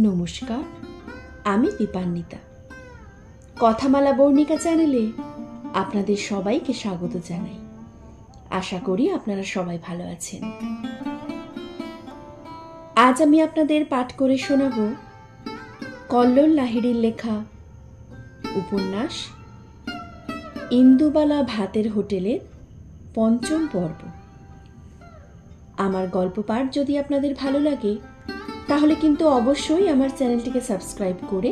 নমস্কার, আমি দীপান্বিতা। কথামালা বর্ণিকা চ্যানেলে আপনাদের সবাইকে স্বাগত জানাই। আশা করি আপনারা সবাই ভালো আছেন। আজ আমি আপনাদের পাঠ করে শোনাব কল্লোল লাহিড়ীর লেখা উপন্যাস ইন্দুবালা ভাতের হোটেলের ৫ম পর্ব। আমার গল্প পাঠ যদি আপনাদের ভালো লাগে তাহলে কিন্তু অবশ্যই আমার চ্যানেলটিকে সাবস্ক্রাইব করে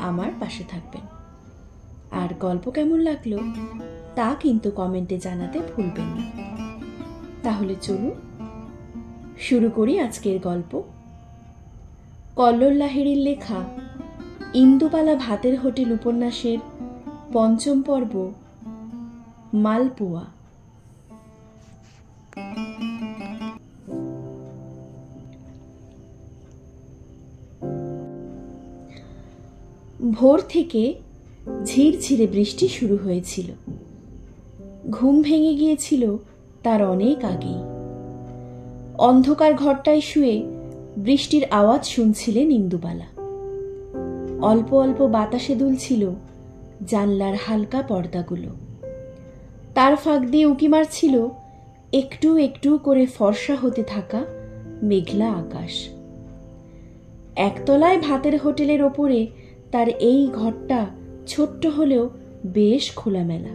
আমার পাশে থাকবেন। আর গল্প কেমন লাগলো তা কিন্তু কমেন্টে জানাতে ভুলবেন না। তাহলে চলুন শুরু করি আজকের গল্প। কল্লোল লাহিড়ীর লেখা ইন্দুবালা ভাতের হোটেল উপন্যাসের ৫ম পর্ব, মালপোয়া। ভোর থেকে ঝিরঝিরে বৃষ্টি শুরু হয়েছিল। ঘুম ভেঙে গিয়েছিল তার অনেক আগেই। অন্ধকার ঘরটায় শুয়ে বৃষ্টির আওয়াজ শুনছিলেন ইন্দুবালা। অল্প অল্প বাতাসে দুলছিল জানলার হালকা পর্দাগুলো। তার ফাঁক দিয়ে উঁকি মারছিল একটু একটু করে ফর্সা হতে থাকা মেঘলা আকাশ। একতলায় ভাতের হোটেলের ওপরে তার এই ঘরটা ছোট্ট হলেও বেশ খোলামেলা,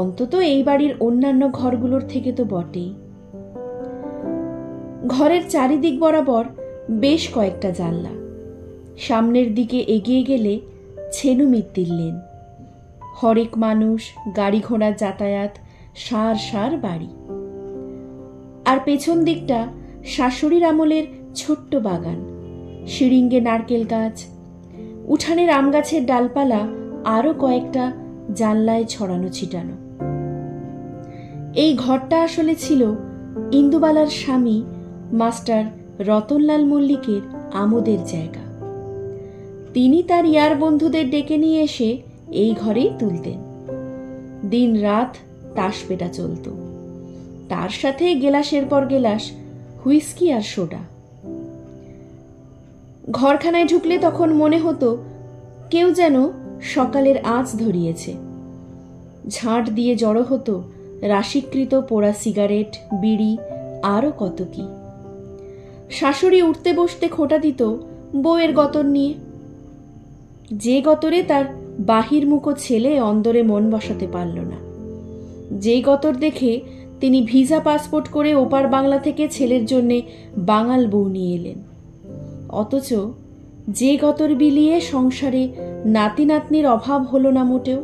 অন্তত এই বাড়ির অন্যান্য ঘরগুলোর থেকে তো বটেই। ঘরের চারিদিক বরাবর বেশ কয়েকটা জানলা। সামনের দিকে এগিয়ে গেলে ছেনুমিত্তির লেন। হরেক মানুষ, গাড়ি ঘোড়ার যাতায়াত, সার সার বাড়ি। আর পেছন দিকটা শাশুড়ির আমলের ছোট্ট বাগান, শিরিঙ্গে নারকেল গাছ, উঠানের আম গাছের ডালপালা আরো কয়েকটা জানলায় ছড়ানো ছিটানো। এই ঘরটা আসলে ছিল ইন্দুবালার স্বামী মাস্টার রতনলাল মল্লিকের আমোদের জায়গা। তিনি তার ইয়ার বন্ধুদের ডেকে নিয়ে এসে এই ঘরেই তুলতেন। দিন রাত তাস পেটা চলত, তার সাথে গেলাসের পর গেলাস হুইস্কি আর সোডা। ঘরখানায় ঢুকলে তখন মনে হতো কেউ যেন সকালের আঁচ ধরিয়েছে। ঝাঁট দিয়ে জড়ো হতো রাশিকৃত পোড়া সিগারেট, বিড়ি, আরো কত কি। শাশুড়ি উঠতে বসতে খোঁটা দিত বউয়ের গতর নিয়ে। যে গতরে তার বাহিরমুখো ছেলে অন্দরে মন বসাতে পারল না, যে গতর দেখে তিনি ভিসা পাসপোর্ট করে ওপার বাংলা থেকে ছেলের জন্য বাঙাল বউ নিয়ে এলেন। অথচ যে গতর বিলিয়ে সংসারে নাতি নাতনির অভাব হলো না মোটেও।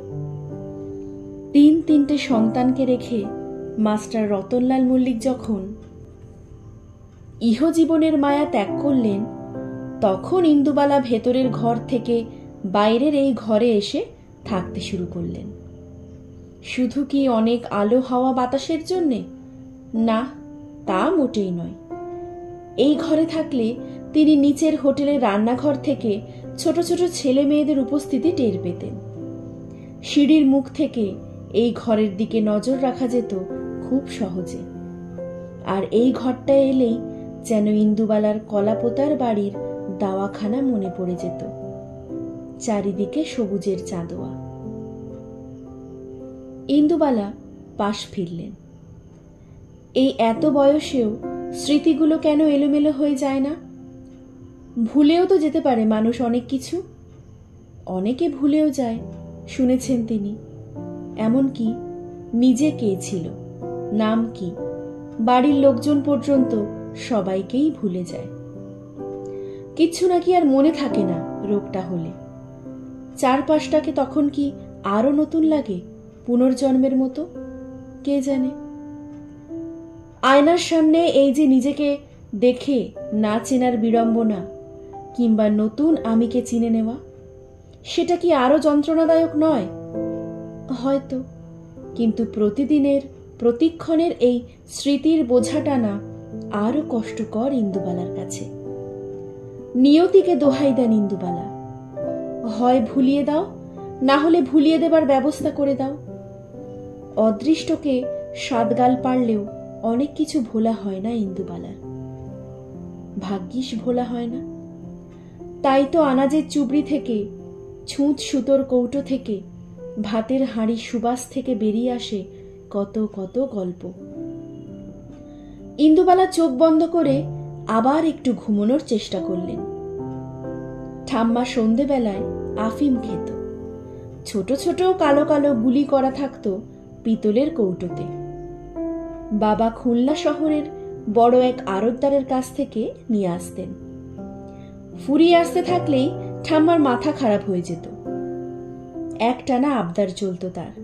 ৩-৩টে সন্তানকে রেখে মাস্টার রতনলাল মল্লিক যখন ইহজীবনের মায়া ত্যাগ করলেন, তখন ইন্দুবালা ভেতরের ঘর থেকে বাইরের এই ঘরে এসে থাকতে শুরু করলেন। শুধু কি অনেক আলো হাওয়া বাতাসের জন্যে? না, তা মোটেই নয়। এই ঘরে থাকলে তিনি নিচের হোটেলের রান্নাঘর থেকে ছোট ছোট ছেলে মেয়েদের উপস্থিতি টের পেতেন। সিঁড়ির মুখ থেকে এই ঘরের দিকে নজর রাখা যেত খুব সহজে। আর এই ঘরটা এলেই যেন ইন্দুবালার কলাপোতার বাড়ির দাওয়াখানা মনে পড়ে যেত। চারিদিকে সবুজের চাঁদোয়া। ইন্দুবালা পাশ ফিরলেন। এই এত বয়সেও স্মৃতিগুলো কেন এলোমেলো হয়ে যায় না? ভুলেও তো যেতে পারে মানুষ অনেক কিছু। অনেকে ভুলেও যায়, শুনেছেন তিনি। এমনকি নিজে কে ছিল, নাম কি, বাড়ির লোকজন পর্যন্ত সবাইকেই ভুলে যায়। কিচ্ছু নাকি আর মনে থাকে না রোগটা হলে। চারপাশটাকে তখন কি আরো নতুন লাগে, পুনর্জন্মের মতো? কে জানে। আয়নার সামনে এই যে নিজেকে দেখে না চেনার বিড়ম্বনা, কিংবা নতুন আমিকে চিনে নেওয়া, সেটা কি আরো যন্ত্রণাদায়ক নয়? হয়তো, কিন্তু প্রতিদিনের প্রতিক্ষণের এই স্মৃতির বোঝা টানা আরো কষ্টকর ইন্দুবালার কাছে। নিয়তিকে দোহাই দেন ইন্দুবালা, হয় ভুলিয়ে দাও, না হলে ভুলিয়ে দেবার ব্যবস্থা করে দাও। অদৃষ্টকে সাতগাল পারলেও অনেক কিছু ভোলা হয় না ইন্দুবালার। ভাগ্যিস ভোলা হয় না। তাই তো আনাজের চুবড়ি থেকে, ছুঁচ সুতোর কৌটো থেকে, ভাতের হাঁড়ি সুবাস থেকে বেরিয়ে আসে কত কত গল্প। ইন্দুবালা চোখ বন্ধ করে আবার একটু ঘুমানোর চেষ্টা করলেন। ঠাম্মা সন্ধেবেলায় আফিম খেত। ছোট ছোট কালো কালো গুলি করা থাকতো পিতলের কৌটোতে। বাবা খুলনা শহরের বড় এক আড়তদারের কাছ থেকে নিয়ে আসতেন। ফুরিয়ে আসতে থাকলেই ঠাম্মার মাথা খারাপ হয়ে যেত। একটানা আবদার চলতো তার।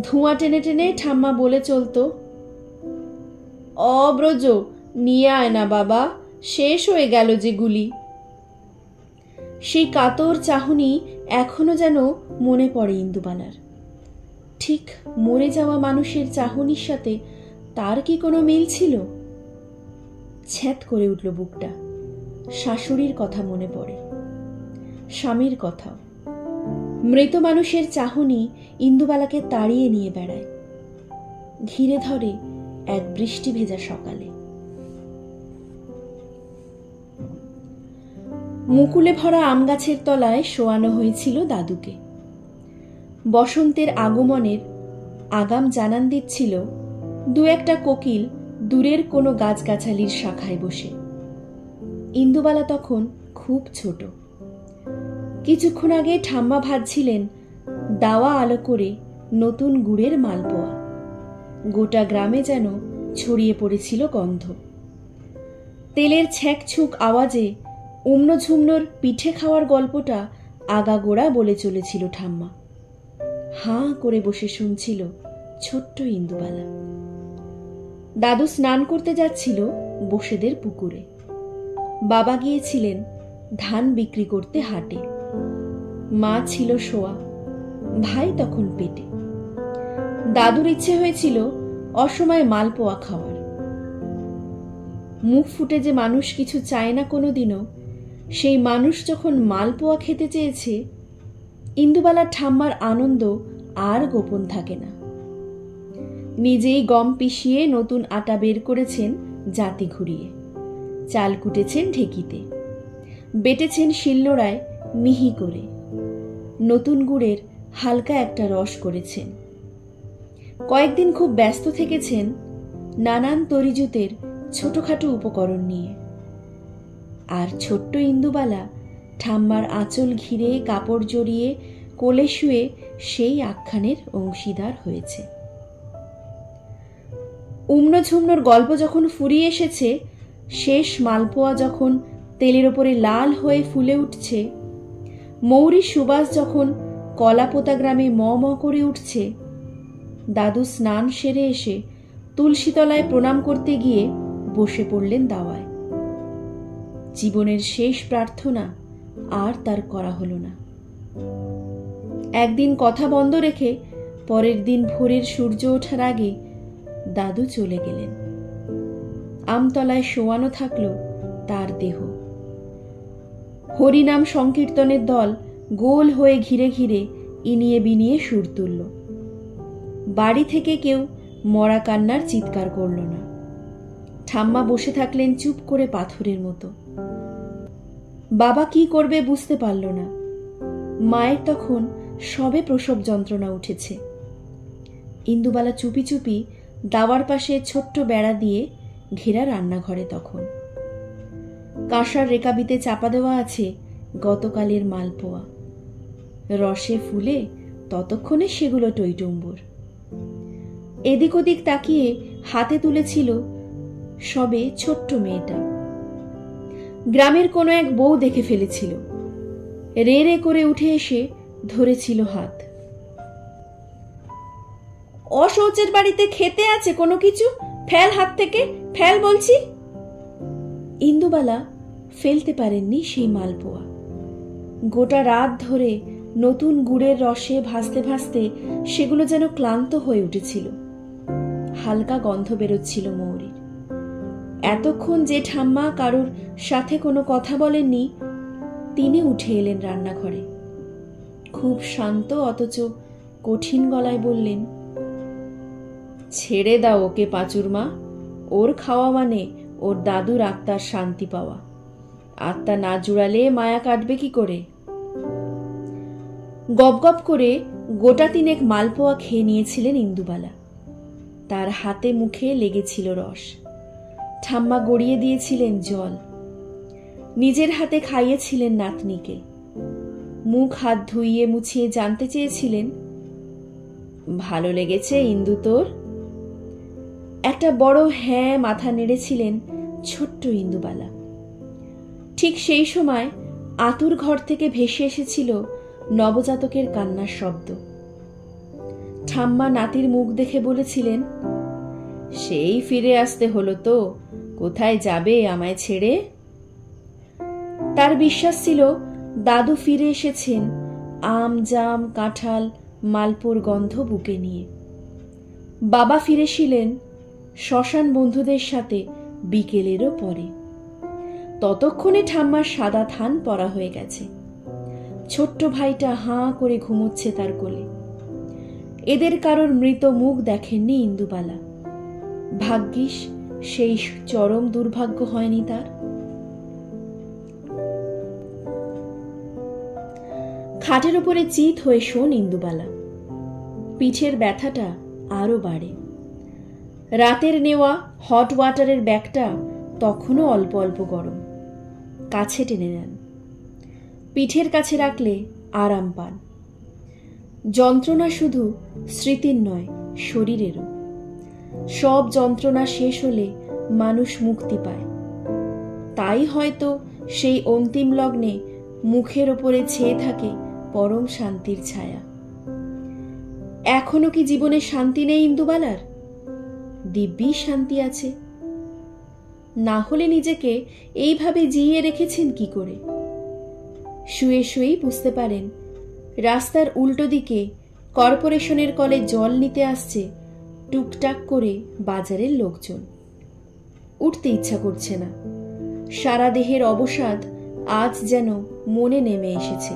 ধোঁয়া টেনে টেনে ঠাম্মা বলে চলতো, অব্রজ নিয়ে আয় না বাবা, শেষ হয়ে গেল যে গুলি। সেই কাতর চাহনি এখনো যেন মনে পড়ে ইন্দুবালার। ঠিক মরে যাওয়া মানুষের চাহনির সাথে তার কি কোনো মিল ছিল? ছ্যাঁত করে উঠল বুকটা। শাশুড়ির কথা মনে পড়ে, স্বামীর কথাও। মৃত মানুষের চাহনি ইন্দুবালাকে তাড়িয়ে নিয়ে বেড়ায়, ঘিরে ধরে এক বৃষ্টি ভেজা সকালে। মুকুলে ভরা আম গাছের তলায় শোয়ানো হয়েছিল দাদুকে। বসন্তের আগমনের আগাম জানান দিচ্ছিল দু একটা কোকিল দূরের কোনো গাছগাছালির শাখায় বসে। ইন্দুবালা তখন খুব ছোট। কিছুক্ষণ আগে ঠাম্মা ভাজছিলেন দাওয়া আলো করে নতুন গুড়ের মালপোয়া। গোটা গ্রামে যেন ছড়িয়ে পড়েছিল গন্ধ। তেলের ছ্যাঁকছুক আওয়াজে উমনো ঝুমনোর পিঠে খাওয়ার গল্পটা আগাগোড়া বলে চলেছিল ঠাম্মা। হাঁ করে বসে শুনছিল ছোট্ট ইন্দুবালা। দাদু স্নান করতে যাচ্ছিল বসেদের পুকুরে। বাবা গিয়েছিলেন ধান বিক্রি করতে হাটে। মা ছিল শোয়া, ভাই তখন পেটে। দাদুর ইচ্ছে হয়েছিল অসময়ে মালপোয়া খাওয়ার। মুখ ফুটে যে মানুষ কিছু চায় না কোনোদিনও, সেই মানুষ যখন মালপোয়া খেতে চেয়েছে, ইন্দুবালার ঠাম্মার আনন্দ আর গোপন থাকে না। নিজেই গম পিষিয়ে নতুন আটা বের করেছেন জাতি ঘুরিয়ে, চাল কুটেছেন ঢেকিতে, বেটেছেন শিলনোড়ায় মিহি করে, নতুন গুড়ের হালকা একটা রস করেছেন। কয়েকদিন খুব ব্যস্ত থেকেছেন নানান তরিজুতের ছোটখাটো উপকরণ নিয়ে। আর ছোট্ট ইন্দুবালা ঠাম্মার আঁচল ঘিরে কাপড় জড়িয়ে কোলে শুয়ে সেই আখ্যানের অংশীদার হয়েছে। উমনো ঝুমনোর গল্প যখন ফুরিয়ে এসেছে, শেষ মালপোয়া যখন তেলের ওপরে লাল হয়ে ফুলে উঠছে, মৌরি সুবাস যখন কলাপোতা গ্রামে ম ম করে উঠছে, দাদু স্নান সেরে এসে তুলসীতলায় প্রণাম করতে গিয়ে বসে পড়লেন দাওয়ায়। জীবনের শেষ প্রার্থনা আর তার করা হলো না। একদিন কথা বন্ধ রেখে পরের দিন ভোরের সূর্য ওঠার আগে দাদু চলে গেলেন। আমতলায় শোয়ানো থাকলো তার দেহ। হরিনাম সংকীর্তনের দল গোল হয়ে ঘিরে ঘিরে ইনিয়ে বিনিয়ে সুর তুলল। বাড়ি থেকে কেউ মরা কান্নার চিৎকার করল না। ঠাম্মা বসে থাকলেন চুপ করে পাথরের মতো। বাবা কি করবে বুঝতে পারল না। মায়ের তখন সবে প্রসব যন্ত্রণা উঠেছে। ইন্দুবালা চুপি চুপি দাওয়ার পাশে ছোট্ট বেড়া দিয়ে ঘেরা রান্নাঘরে তখন। কাঁসার রেকাবিতে চাপা দেওয়া আছে গতকালের মালপোয়া। রসে ফুলে ততক্ষণে সেগুলো টইটুম্বর। এদিক ওদিক তাকিয়ে হাতে তুলেছিল সবে ছোট্ট মেয়েটা। গ্রামের কোনো এক বউ দেখে ফেলেছিল। রে রে করে উঠে এসে ধরেছিল হাত। অশৌচের বাড়িতে খেতে আছে কোনো কিছু, ফেল হাত থেকে, ফেল বলছি। ইন্দুবালা ফেলতে পারেননি সেই মালপোয়া। গোটা রাত ধরে নতুন গুড়ের রসে ভাসতে ভাসতে সেগুলো যেন ক্লান্ত হয়ে উঠেছিল। হালকা গন্ধ বেরোচ্ছিল মৌরির। এতক্ষণ যে ঠাম্মা কারোর সাথে কোনো কথা বলেননি, তিনি উঠে এলেন রান্নাঘরে। খুব শান্ত অথচ কঠিন গলায় বললেন, ছেড়ে দাও ওকে পাঁচুর মা। ওর খাওয়া মানে ওর দাদুর আত্মার শান্তি পাওয়া। আত্মা না জুড়ালে মায়া কাটবে কি করে? গপ গপ করে গোটা তিনেক মালপোয়া খেয়ে নিয়েছিলেন ইন্দুবালা। তার হাতে মুখে লেগেছিল রস। ঠাম্মা গড়িয়ে দিয়েছিলেন জল। নিজের হাতে খাইয়েছিলেন নাতনিকে। মুখ হাত ধুইয়ে মুছিয়ে জানতে চেয়েছিলেন, ভালো লেগেছে ইন্দু তোর? একটা বড় হ্যাঁ মাথা নেড়েছিলেন ছোট্ট ইন্দুবালা। ঠিক সেই সময় আতুর ঘর থেকে ভেসে এসেছিল নবজাতকের কান্নার শব্দ। ঠাম্মা নাতির মুখ দেখে বলেছিলেন, সেই ফিরে আসতে হলো তো, কোথায় যাবে আমায় ছেড়ে? তার বিশ্বাস ছিল দাদু ফিরে এসেছেন আম জাম কাঁঠাল মালপোর গন্ধ বুকে নিয়ে। বাবা ফিরেছিলেন শ্মশান বন্ধুদের সাথে বিকেলেরও পরে। ততক্ষণে ঠাম্মার সাদা থান পরা হয়ে গেছে। ছোট্ট ভাইটা হাঁ করে ঘুমোচ্ছে তার কোলে। এদের কারোর মৃত মুখ দেখেননি ইন্দুবালা। ভাগ্যিস সেই চরম দুর্ভাগ্য হয়নি তার। খাটের উপরে চিত হয়ে শোন ইন্দুবালা। পিঠের ব্যথাটা আরো বাড়ে। রাতের নেওয়া হট ওয়াটারের ব্যাগটা তখনও অল্প অল্প গরম। কাছে টেনে নেন। পিঠের কাছে রাখলে আরাম পান। যন্ত্রণা শুধু স্মৃতির নয়, শরীরেরও। সব যন্ত্রণা শেষ হলে মানুষ মুক্তি পায়। তাই হয়তো সেই অন্তিম লগ্নে মুখের ওপরে ছেয়ে থাকে পরম শান্তির ছায়া। এখনো কি জীবনে শান্তি নেই ইন্দুবালার? দিব্যি শান্তি আছে। না হলে নিজেকে এইভাবে জিইয়ে রেখেছেন কি করে? শুয়ে শুয়েই বুঝতে পারেন রাস্তার উল্টো দিকে কর্পোরেশনের কলে জল নিতে আসছে টুকটাক করে বাজারের লোকজন। উঠতে ইচ্ছা করছে না। সারা দেহের অবসাদ আজ যেন মনে নেমে এসেছে।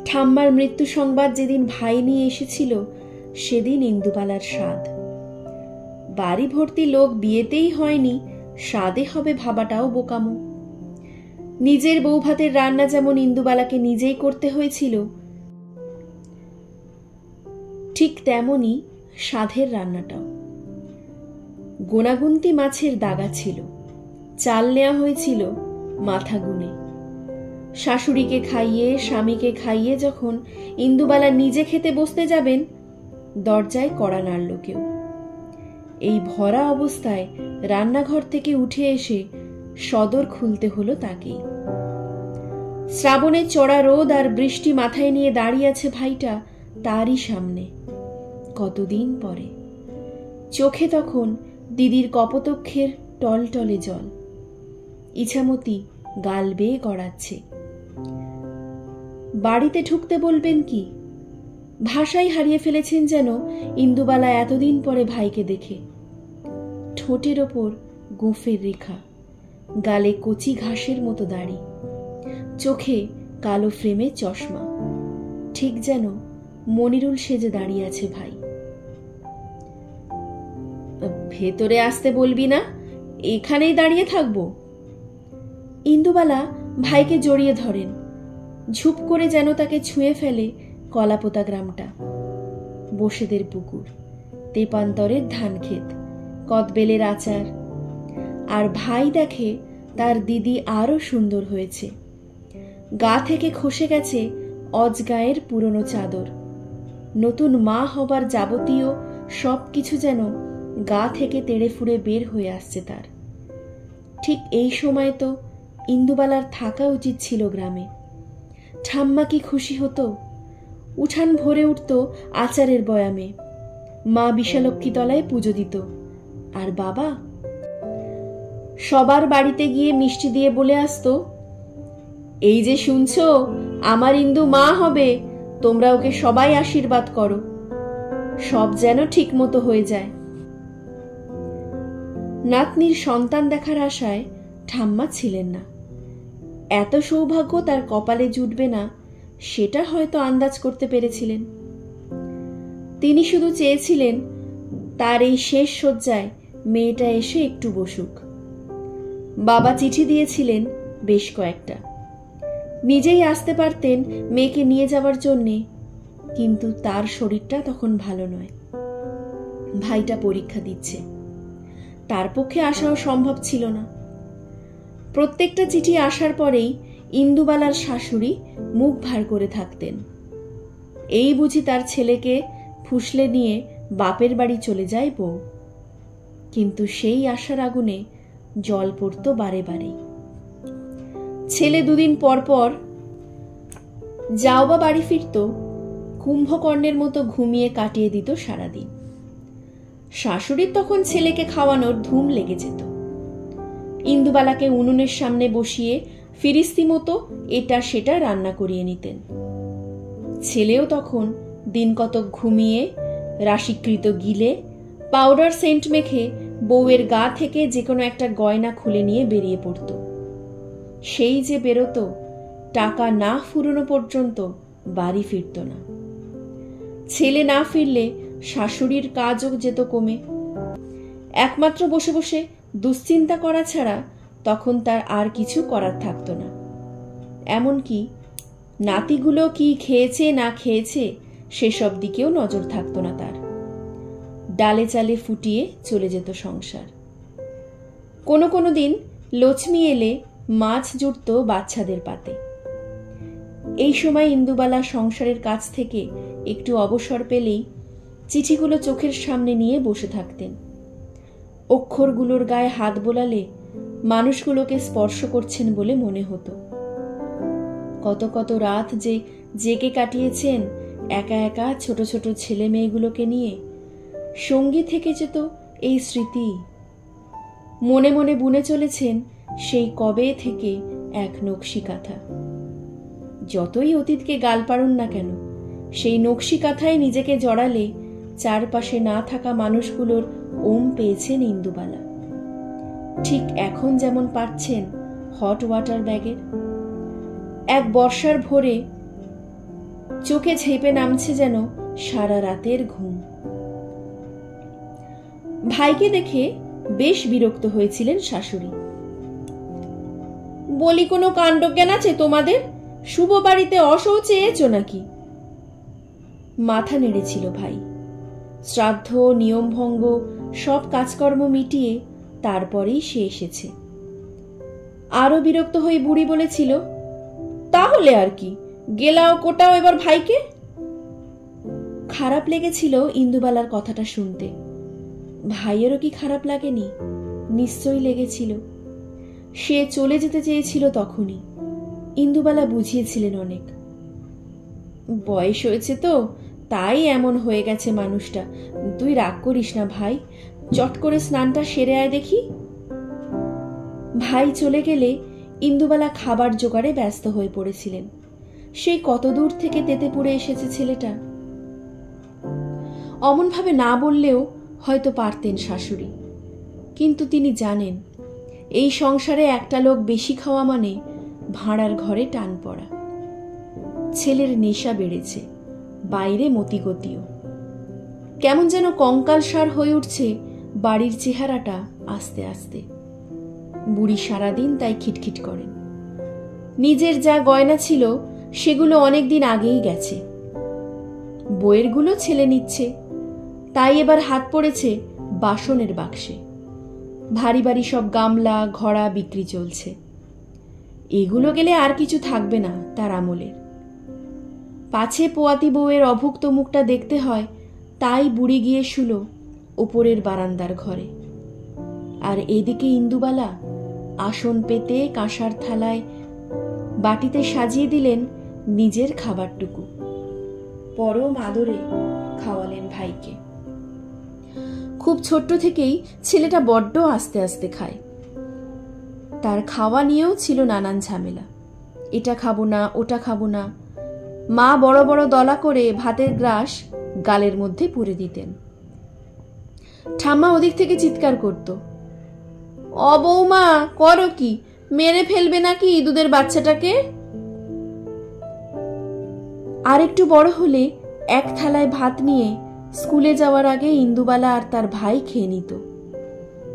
ঠাম্মার মৃত্যু সংবাদ যেদিন ভাই নিয়ে এসেছিল সেদিন ইন্দুবালার স্বাদ। বাড়ি ভর্তি লোক বিয়েতেই হয়নি, স্বাদে হবে ভাবাটাও বোকামো। নিজের বউ ভাতের রান্না যেমন ইন্দুবালাকে নিজেই করতে হয়েছিল, ঠিক তেমনি স্বাদের রান্নাটাও। গোনাগুন্তি মাছের দাগা ছিল। চাল নেওয়া হয়েছিল মাথা গুনে। শাশুড়িকে খাইয়ে স্বামীকে খাইয়ে যখন ইন্দুবালা নিজে খেতে বসতে যাবেন, দরজায় কড়া নাড়ল কেউ। এই ভরা অবস্থায় রান্নাঘর থেকে উঠে এসে সদর খুলতে হলো তাকেই। শ্রাবণের চড়া রোদ আর বৃষ্টি মাথায় নিয়ে দাঁড়িয়ে আছে ভাইটা তারই সামনে। কতদিন পরে। চোখে তখন দিদির কপোতক্ষের টলটলে জল। ইছামতি গাল বেয়ে গড়াচ্ছে। বাড়িতে ঢুকতে বলবেন কি? ভাষাই হারিয়ে ফেলেছেন যেন ইন্দুবালা এতদিন পরে ভাইকে দেখে। ঠোঁটের ওপর গোঁফের রেখা, গালে কচি ঘাসের মতো দাড়ি, চোখে কালো ফ্রেমে চশমা। ঠিক যেন মনিরুল সেজে দাঁড়িয়ে আছে ভাই। ভেতরে আসতে বলবি না? এখানেই দাঁড়িয়ে থাকবো। ইন্দুবালা ভাইকে জড়িয়ে ধরেন। ঝুপ করে যেন তাকে ছুঁয়ে ফেলে কলাপোতা গ্রামটা, বসেদের পুকুর, তেপান্তরের ধান ক্ষেত, কদবেলের আচার। আর ভাই দেখে তার দিদি আরো সুন্দর হয়েছে। গা থেকে খসে গেছে অজগায়ের পুরনো চাদর। নতুন মা হবার যাবতীয় সবকিছু যেন গা থেকে তেড়ে ফুড়ে বের হয়ে আসছে তার। ঠিক এই সময় তো ইন্দুবালার থাকা উচিত ছিল গ্রামে। ঠাম্মা কি খুশি হতো! উঠান ভরে উঠত আচারের বয়ামে। মা বিশালক্ষী তলায় পুজো দিত। আর বাবা সবার বাড়িতে গিয়ে মিষ্টি দিয়ে বলে আসতো, এই যে শুনছো, আমার ইন্দু মা হবে, তোমরা ওকে সবাই আশীর্বাদ করো। সব যেন ঠিক মতো হয়ে যায়। নাতনির সন্তান দেখার আশায় ঠাম্মা ছিলেন না। এত সৌভাগ্য তার কপালে জুটবে না সেটা হয়তো আন্দাজ করতে পেরেছিলেন। তিনি শুধু চেয়েছিলেন তার এই শেষ শয্যায় মেয়েটা এসে একটু বসুক। বাবা চিঠি দিয়েছিলেন বেশ কয়েকটা, নিজেই আসতে পারতেন মেয়েকে নিয়ে যাওয়ার জন্যে, কিন্তু তার শরীরটা তখন ভালো নয়। ভাইটা পরীক্ষা দিচ্ছে, তার পক্ষে আসাও সম্ভব ছিল না। প্রত্যেকটা চিঠি আসার পরেই ইন্দুবালার শাশুড়ি মুখ ভার করে থাকতেন। এই বুঝি তার ছেলেকে ফুসলে নিয়ে বাপের বাড়ি চলে যায় বউ। কিন্তু সেই আশার আগুনে জল পড়ত বারে বারে। ছেলে দুদিন পর পর যাও বা বাড়ি ফিরত, কুম্ভকর্ণের মতো ঘুমিয়ে কাটিয়ে দিত সারাদিন। শাশুড়ির তখন ছেলেকে খাওয়ানোর ধুম লেগে যেত। ইন্দুবালাকে উনুনের সামনে বসিয়ে ফিরিস্তি মতো এটা সেটা রান্না করিয়ে নিতেন। ছেলেও তখন দিন কতক ঘুমিয়ে রাশিকৃত গিলে পাউডার সেন্ট মেখে বউয়ের গা থেকে যে কোনো একটা গয়না খুলে নিয়ে বেরিয়ে পড়ত। সেই যে বেরোতো, টাকা না ফুরোনো পর্যন্ত বাড়ি ফিরত না। ছেলে না ফিরলে শাশুড়ির কাজও যেত কমে। একমাত্র বসে বসে দুশ্চিন্তা করা ছাড়া তখন তার আর কিছু করার থাকতো না। এমনকি নাতিগুলো কি খেয়েছে না খেয়েছে সেসব দিকেও নজর থাকতো না তার। ডালে চালে ফুটিয়ে চলে যেত সংসার। কোনো কোনো দিন লক্ষ্মী এলে মাছ জুটত বাচ্চাদের পাতে। এই সময় ইন্দুবালা সংসারের কাছ থেকে একটু অবসর পেলেই চিঠিগুলো চোখের সামনে নিয়ে বসে থাকতেন। অক্ষরগুলোর গায়ে হাত বোলালে মানুষগুলোকে স্পর্শ করছেন বলে মনে হতো। কত কত রাত যে জেগে কাটিয়েছেন একা একা ছোট ছোট ছেলে মেয়েগুলোকে নিয়ে, সঙ্গী থেকে যেত এই স্মৃতি। মনে মনে বুনে চলেছেন সেই কবে থেকে এক নকশি কাঁথা। যতই অতীতকে গাল পাড়ুন না কেন, সেই নকশি কাঁথায় নিজেকে জড়ালে চারপাশে না থাকা মানুষগুলোর ওম পেয়েছেন ইন্দুবালা, ঠিক এখন যেমন পাচ্ছেন হট ওয়াটার ব্যাগের। এক বর্ষার ভোরে চোখে ঝেপে নামছে যেন সারা রাতের ঘুম। ভাইকে দেখে বেশ বিরক্ত হয়েছিলেন শাশুড়ি। বলি, কোনো কাণ্ডজ্ঞান আছে তোমাদের? শুভ বাড়িতে অশৌচে এসেছো নাকি? মাথা নেড়েছিল ভাই। শ্রাদ্ধ, নিয়মভঙ্গ সব কাজকর্ম মিটিয়ে তারপরেই সে এসেছে। আরো বিরক্ত হয়ে বুড়ি বলেছিল, তাহলে আর কি, গেলাও কোটাও এবার ভাইকে। খারাপ লেগেছিল ইন্দুবালার কথাটা শুনতে। ভাইয়েরও কি খারাপ লাগেনি? নিশ্চয়ই লেগেছিল। সে চলে যেতে চেয়েছিল তখনই। ইন্দুবালা বুঝিয়েছিলেন অনেক। বয়স হয়েছে তো, তাই এমন হয়ে গেছে মানুষটা। তুই রাগ করিস না ভাই, চট করে স্নানটা সেরে আয় দেখি। ভাই চলে গেলে ইন্দুবালা খাবার জোগাড়ে ব্যস্ত হয়ে পড়েছিলেন। সেই কত দূর থেকে তেতেপুরে এসেছে ছেলেটা। অমন ভাবে না বললেও হয়তো পারতেন শাশুড়ি, কিন্তু তিনি জানেন এই সংসারে একটা লোক বেশি খাওয়া মানে ভাঁড়ার ঘরে টান পড়া। ছেলের নেশা বেড়েছে, বাইরে মতিগতিও। কেমন যেন কঙ্কালসার হয়ে উঠছে বাড়ির চেহারাটা আস্তে আস্তে। বুড়ি সারাদিন তাই খিটখিট করেন। নিজের যা গয়না ছিল সেগুলো অনেকদিন আগেই গেছে, বইয়েরগুলো ছেলে নিচ্ছে। তাই এবার হাত পড়েছে বাসনের বাক্সে। ভারী ভারী সব গামলা ঘড়া বিক্রি চলছে। এগুলো গেলে আর কিছু থাকবে না তার আমলের। পাছে পোয়াতি বউয়ের অভুক্ত মুখটা দেখতে হয়, তাই বুড়ি গিয়ে শুলো উপরের বারান্দার ঘরে। আর এদিকে ইন্দুবালা আসন পেতে কাঁসার থালায় বাটিতে সাজিয়ে দিলেন নিজের খাবারটুকু। পরম আদরে খাওয়ালেন ভাইকে। খুব ছোট্ট থেকেই ছেলেটা বড্ড আস্তে আস্তে খায়। তার খাওয়া নিয়েও ছিল নানান ঝামেলা। এটা খাবো না, ওটা খাবো না। মা বড় বড় দলা করে ভাতের গ্রাস গালের মধ্যে পুরে দিতেন। ঠাম্মা ওদিক থেকে চিৎকার করত, অ বৌমা, করো কি? মেরে ফেলবে নাকি দুধের বাচ্চাটাকে? আর একটু বড় হলে এক থালায় ভাত নিয়ে স্কুলে যাওয়ার আগে ইন্দুবালা আর তার ভাই খেয়ে নিত।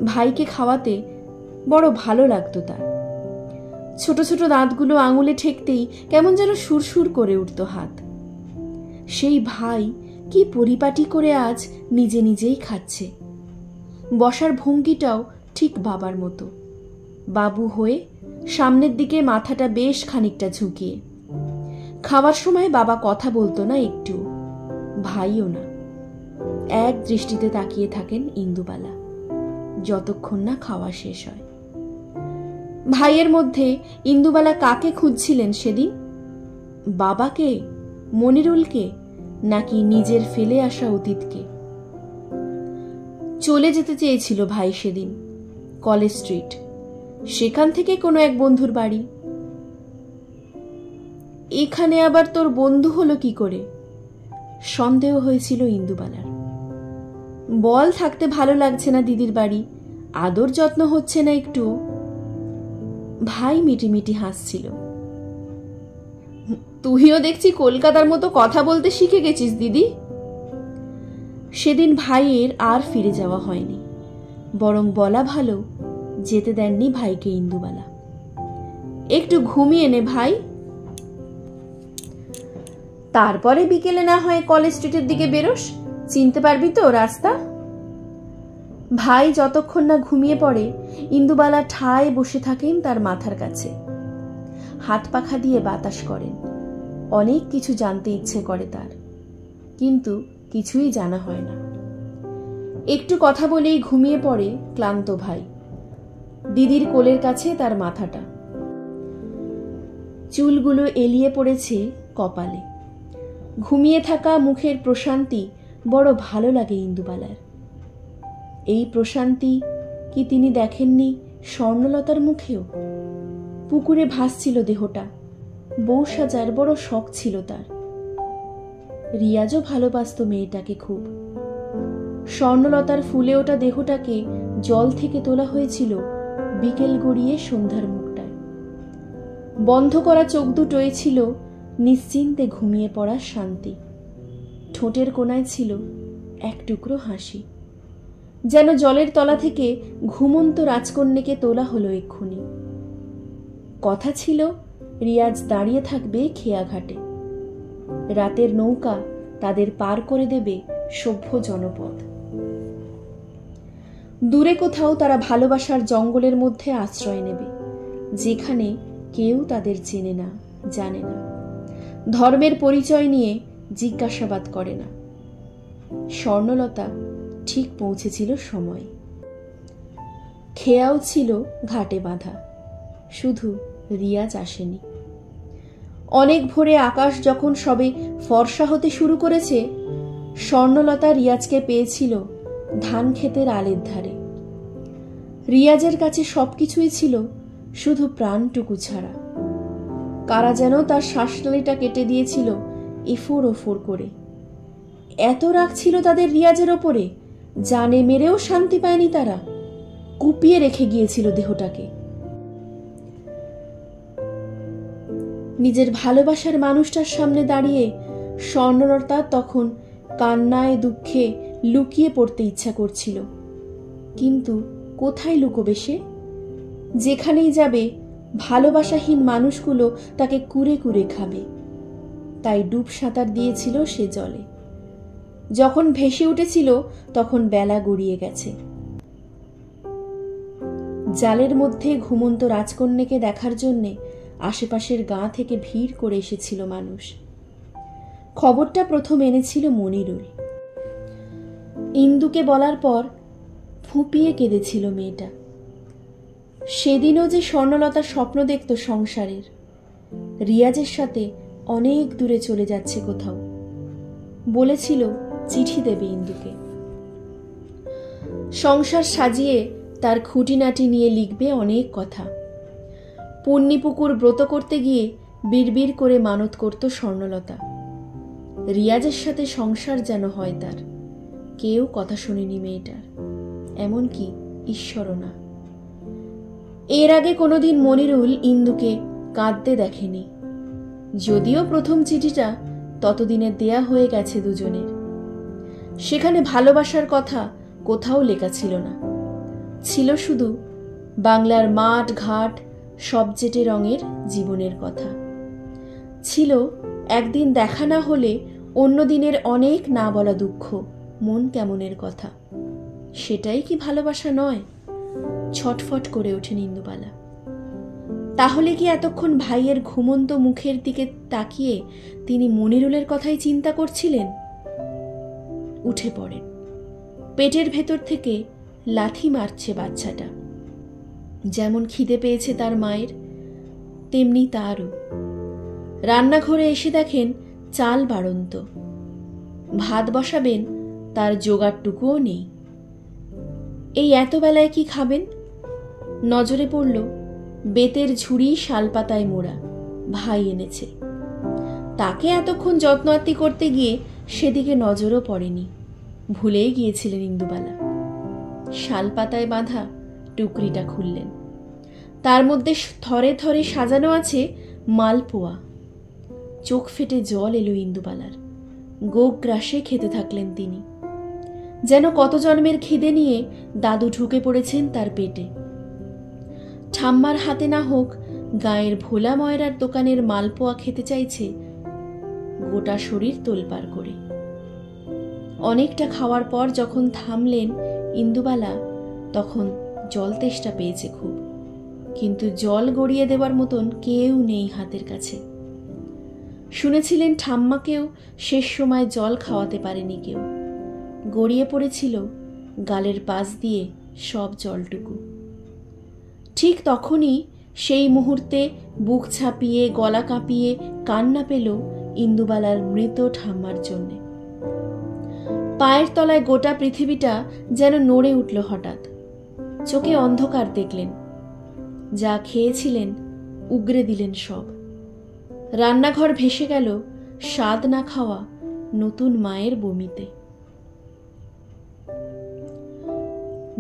ভাইকে খাওয়াতে বড় ভালো লাগতো তার। ছোট ছোট দাঁতগুলো আঙুলে ঠেকতেই কেমন যেন সুরসুর করে উঠত হাত। সেই ভাই কি পরিপাটি করে আজ নিজে নিজেই খাচ্ছে। বসার ভঙ্গিটাও ঠিক বাবার মতো, বাবু হয়ে সামনের দিকে মাথাটা বেশ খানিকটা ঝুঁকিয়ে। খাওয়ার সময় বাবা কথা বলতো না একটু, ভাইও না। এক দৃষ্টিতে তাকিয়ে থাকেন ইন্দুবালা যতক্ষণ না খাওয়া শেষ হয়। ভাইয়ের মধ্যে ইন্দুবালা কাকে খুঁজছিলেন সেদিন? বাবাকে, মনিরুলকে, নাকি নিজের ফেলে আসা অতীতকে? চলে যেতে চেয়েছিল ভাই সেদিন কলেজ স্ট্রিট, সেখান থেকে কোনো এক বন্ধুর বাড়ি। এখানে আবার তোর বন্ধু হলো কি করে? সন্দেহ হয়েছিল ইন্দুবালার। বল থাকতে ভালো লাগছে না দিদির বাড়ি, আদর যত্ন হচ্ছে না একটু। ভাই মিটিমিটি হাসছিল। তুইও দেখছি কলকাতার মতো কথা বলতে শিখে গেছিস দিদি। সেদিন ভাইয়ের আর ফিরে যাওয়া হয়নি, বরং বলা ভালো যেতে দেননি ভাইকে ইন্দুবালা। একটু ঘুমিয়ে নে ভাই, তারপরে বিকেলে না হয় কলেজ স্ট্রিটের দিকে বেরোস, চিনতে পারবি তো রাস্তা। ভাই যতক্ষণ না ঘুমিয়ে পড়ে ইন্দুবালা ঠায় বসে থাকেন তার মাথার কাছে, হাত পাখা দিয়ে বাতাস করেন। অনেক কিছু জানতে ইচ্ছে করে তার, কিন্তু কিছুই জানা হয় না। একটু কথা বলেই ঘুমিয়ে পড়ে ক্লান্ত ভাই। দিদির কোলের কাছে তার মাথাটা, চুলগুলো এলিয়ে পড়েছে কপালে। ঘুমিয়ে থাকা মুখের প্রশান্তি বড় ভালো লাগে ইন্দুবালার। এই প্রশান্তি কি তিনি দেখেননি স্বর্ণলতার মুখেও? পুকুরে ভাসছিল দেহটা, বউ সাজার বড় শখ ছিল তার। রিয়াজও ভালোবাসত মেয়েটাকে খুব। স্বর্ণলতার ফুলে ওঠা দেহটাকে জল থেকে তোলা হয়েছিল বিকেল গড়িয়ে সন্ধ্যার মুখটায়। বন্ধ করা চোখ দুটোয় ছিল নিশ্চিন্তে ঘুমিয়ে পড়ার শান্তি। ঠোঁটের কোণায় ছিল এক টুকরো হাসি, যেন জলের তলা থেকে ঘুমন্ত রাজকন্যাকে তোলা হলো এক্ষুনি। কথা ছিল রিয়াজ দাঁড়িয়ে থাকবে খেয়াঘাটে, রাতের নৌকা তাদের পার করে দেবে সভ্য জনপদ। দূরে কোথাও তারা ভালোবাসার জঙ্গলের মধ্যে আশ্রয় নেবে, যেখানে কেউ তাদের চেনে না, জানে না, ধর্মের পরিচয় নিয়ে জিজ্ঞাসাবাদ করে না। স্বর্ণলতা ঠিক পৌঁছেছিল সময়। খেয়াও ছিল ঘাটে বাঁধা, শুধু রিয়াজ আসেনি। অনেক ভোরে আকাশ যখন সবে ফর্সা হতে শুরু করেছে, স্বর্ণলতা রিয়াজকে পেয়েছিল ধান ক্ষেতের আলের ধারে। রিয়াজের কাছে সবকিছুই ছিল শুধু প্রাণটুকু ছাড়া। কারা যেন তার শ্বাসনালীটা কেটে দিয়েছিল এফোর ওফোর করে। এত রাগ ছিল তাদের রিয়াজের ওপরে, জানে মেরেও শান্তি পায়নি তারা। কুপিয়ে রেখে গিয়েছিল দেহটাকে। নিজের ভালোবাসার মানুষটার সামনে দাঁড়িয়ে স্বর্ণলতা তখন কান্নায় দুঃখে লুকিয়ে পড়তে ইচ্ছা করছিল, কিন্তু কোথায় লুকোবে সে? যেখানেই যাবে ভালোবাসাহীন মানুষগুলো তাকে কুরে কুরে খাবে। তাই ডুব সাঁতার দিয়েছিল সে জলে। যখন ভেসে উঠেছিল তখন বেলা গড়িয়ে গেছে। জালের মধ্যে ঘুমন্ত রাজকন্যাকে দেখার জন্যে আশেপাশের গাঁ থেকে ভিড় করে এসেছিল মানুষ। খবরটা প্রথম এনেছিল মনিরুল। ইন্দুকে বলার পর ফুঁপিয়ে কেঁদেছিল মেয়েটা। সেদিনও যে স্বর্ণলতা স্বপ্ন দেখত সংসারের, রিয়াজের সাথে অনেক দূরে চলে যাচ্ছে কোথাও। বলেছিল চিঠি দেবে ইন্দুকে, সংসার সাজিয়ে তার খুঁটিনাটি নিয়ে লিখবে অনেক কথা। পুণ্যিপুকুর ব্রত করতে গিয়ে বিড়বিড় করে মানত করত স্বর্ণলতা, রিয়াজের সাথে সংসার যেন হয় তার। কেউ কথা শোনেনি মেয়েটার, এমনকি ঈশ্বরও না। এর আগে কোনোদিন মনিরুল ইন্দুকে কাঁদতে দেখেনি, যদিও প্রথম চিঠিটা ততদিনে দেয়া হয়ে গেছে দুজনের। সেখানে ভালোবাসার কথা কোথাও লেখা ছিল না, ছিল শুধু বাংলার মাঠ ঘাট সব জেটে রঙের জীবনের কথা। ছিল একদিন দেখা না হলে অন্য দিনের অনেক না বলা দুঃখ, মন কেমনের কথা। সেটাই কি ভালোবাসা নয়? ছটফট করে ওঠেন ইন্দুবালা। তাহলে কি এতক্ষণ ভাইয়ের ঘুমন্ত মুখের দিকে তাকিয়ে তিনি মনিরুলের কথাই চিন্তা করছিলেন? উঠে পড়েন। পেটের ভেতর থেকে লাথি মারছে বাচ্চাটা। যেমন খিদে পেয়েছে তার মায়ের, তেমনি তারও। রান্নাঘরে এসে দেখেন চাল বাড়ন্ত। ভাত বসাবেন, তার জোগাড়টুকুও নেই। এই এত বেলায় কি খাবেন? নজরে পড়ল বেতের ঝুড়ি শালপাতায় মোড়া, ভাই এনেছে। তাকে এতক্ষণ যত্ন আত্তি করতে গিয়ে সেদিকে নজরও পড়েনি, ভুলেই গিয়েছিলেন ইন্দুবালা। শালপাতায় বাঁধা টুকরিটা খুললেন। তার মধ্যে থরে থরে সাজানো আছে মালপোয়া। চোখ ফেটে জল এলো ইন্দুবালার। গোগ্রাসে খেতে থাকলেন তিনি, যেন কত জন্মের খিদে নিয়ে দাদু ঢুকে পড়েছেন তার পেটে। ঠাম্মার হাতে না হোক গায়ের ভোলা ময়রার দোকানের মালপোয়া খেতে চাইছে গোটা শরীর তোলপাড় করে। অনেকটা খাওয়ার পর যখন থামলেন ইন্দুবালা, তখন জল তেষ্টা পেয়েছে খুব, কিন্তু জল গড়িয়ে দেওয়ার মতন কেউ নেই হাতের কাছে। শুনেছিলেন ঠাম্মাকেও শেষ সময় জল খাওয়াতে পারেনি কেউ। গড়িয়ে পড়েছিল গালের পাশ দিয়ে সব জলটুকু। ঠিক তখনই সেই মুহূর্তে বুক ছাপিয়ে গলা কাঁপিয়ে কান্না পেল ইন্দুবালার মৃত ঠাম্মার জন্যে। পায়ের তলায় গোটা পৃথিবীটা যেন নড়ে উঠল হঠাৎ। চোখে অন্ধকার দেখলেন। যা খেয়েছিলেন উগরে দিলেন সব। রান্নাঘর ভেসে গেল স্বাদ না খাওয়া নতুন মায়ের বমিতে।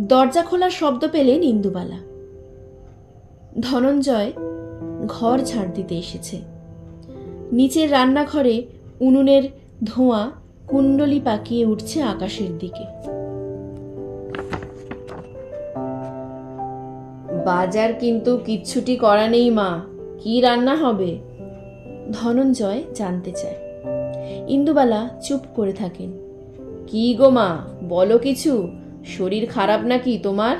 দরজা খোলার শব্দ পেলেন ইন্দুবালা। ধনঞ্জয় ঘর ঝাড় দিতে এসেছে। নিচের রান্নাঘরে উনুনের ধোঁয়া কুণ্ডলি পাকিয়ে উঠছে আকাশের দিকে। বাজার কিন্তু কিচ্ছুটি করা নেই মা, কি রান্না হবে? ধনঞ্জয় জানতে চায়। ইন্দুবালা চুপ করে থাকেন। কি গো মা, বলো কিছু, শরীর খারাপ নাকি তোমার?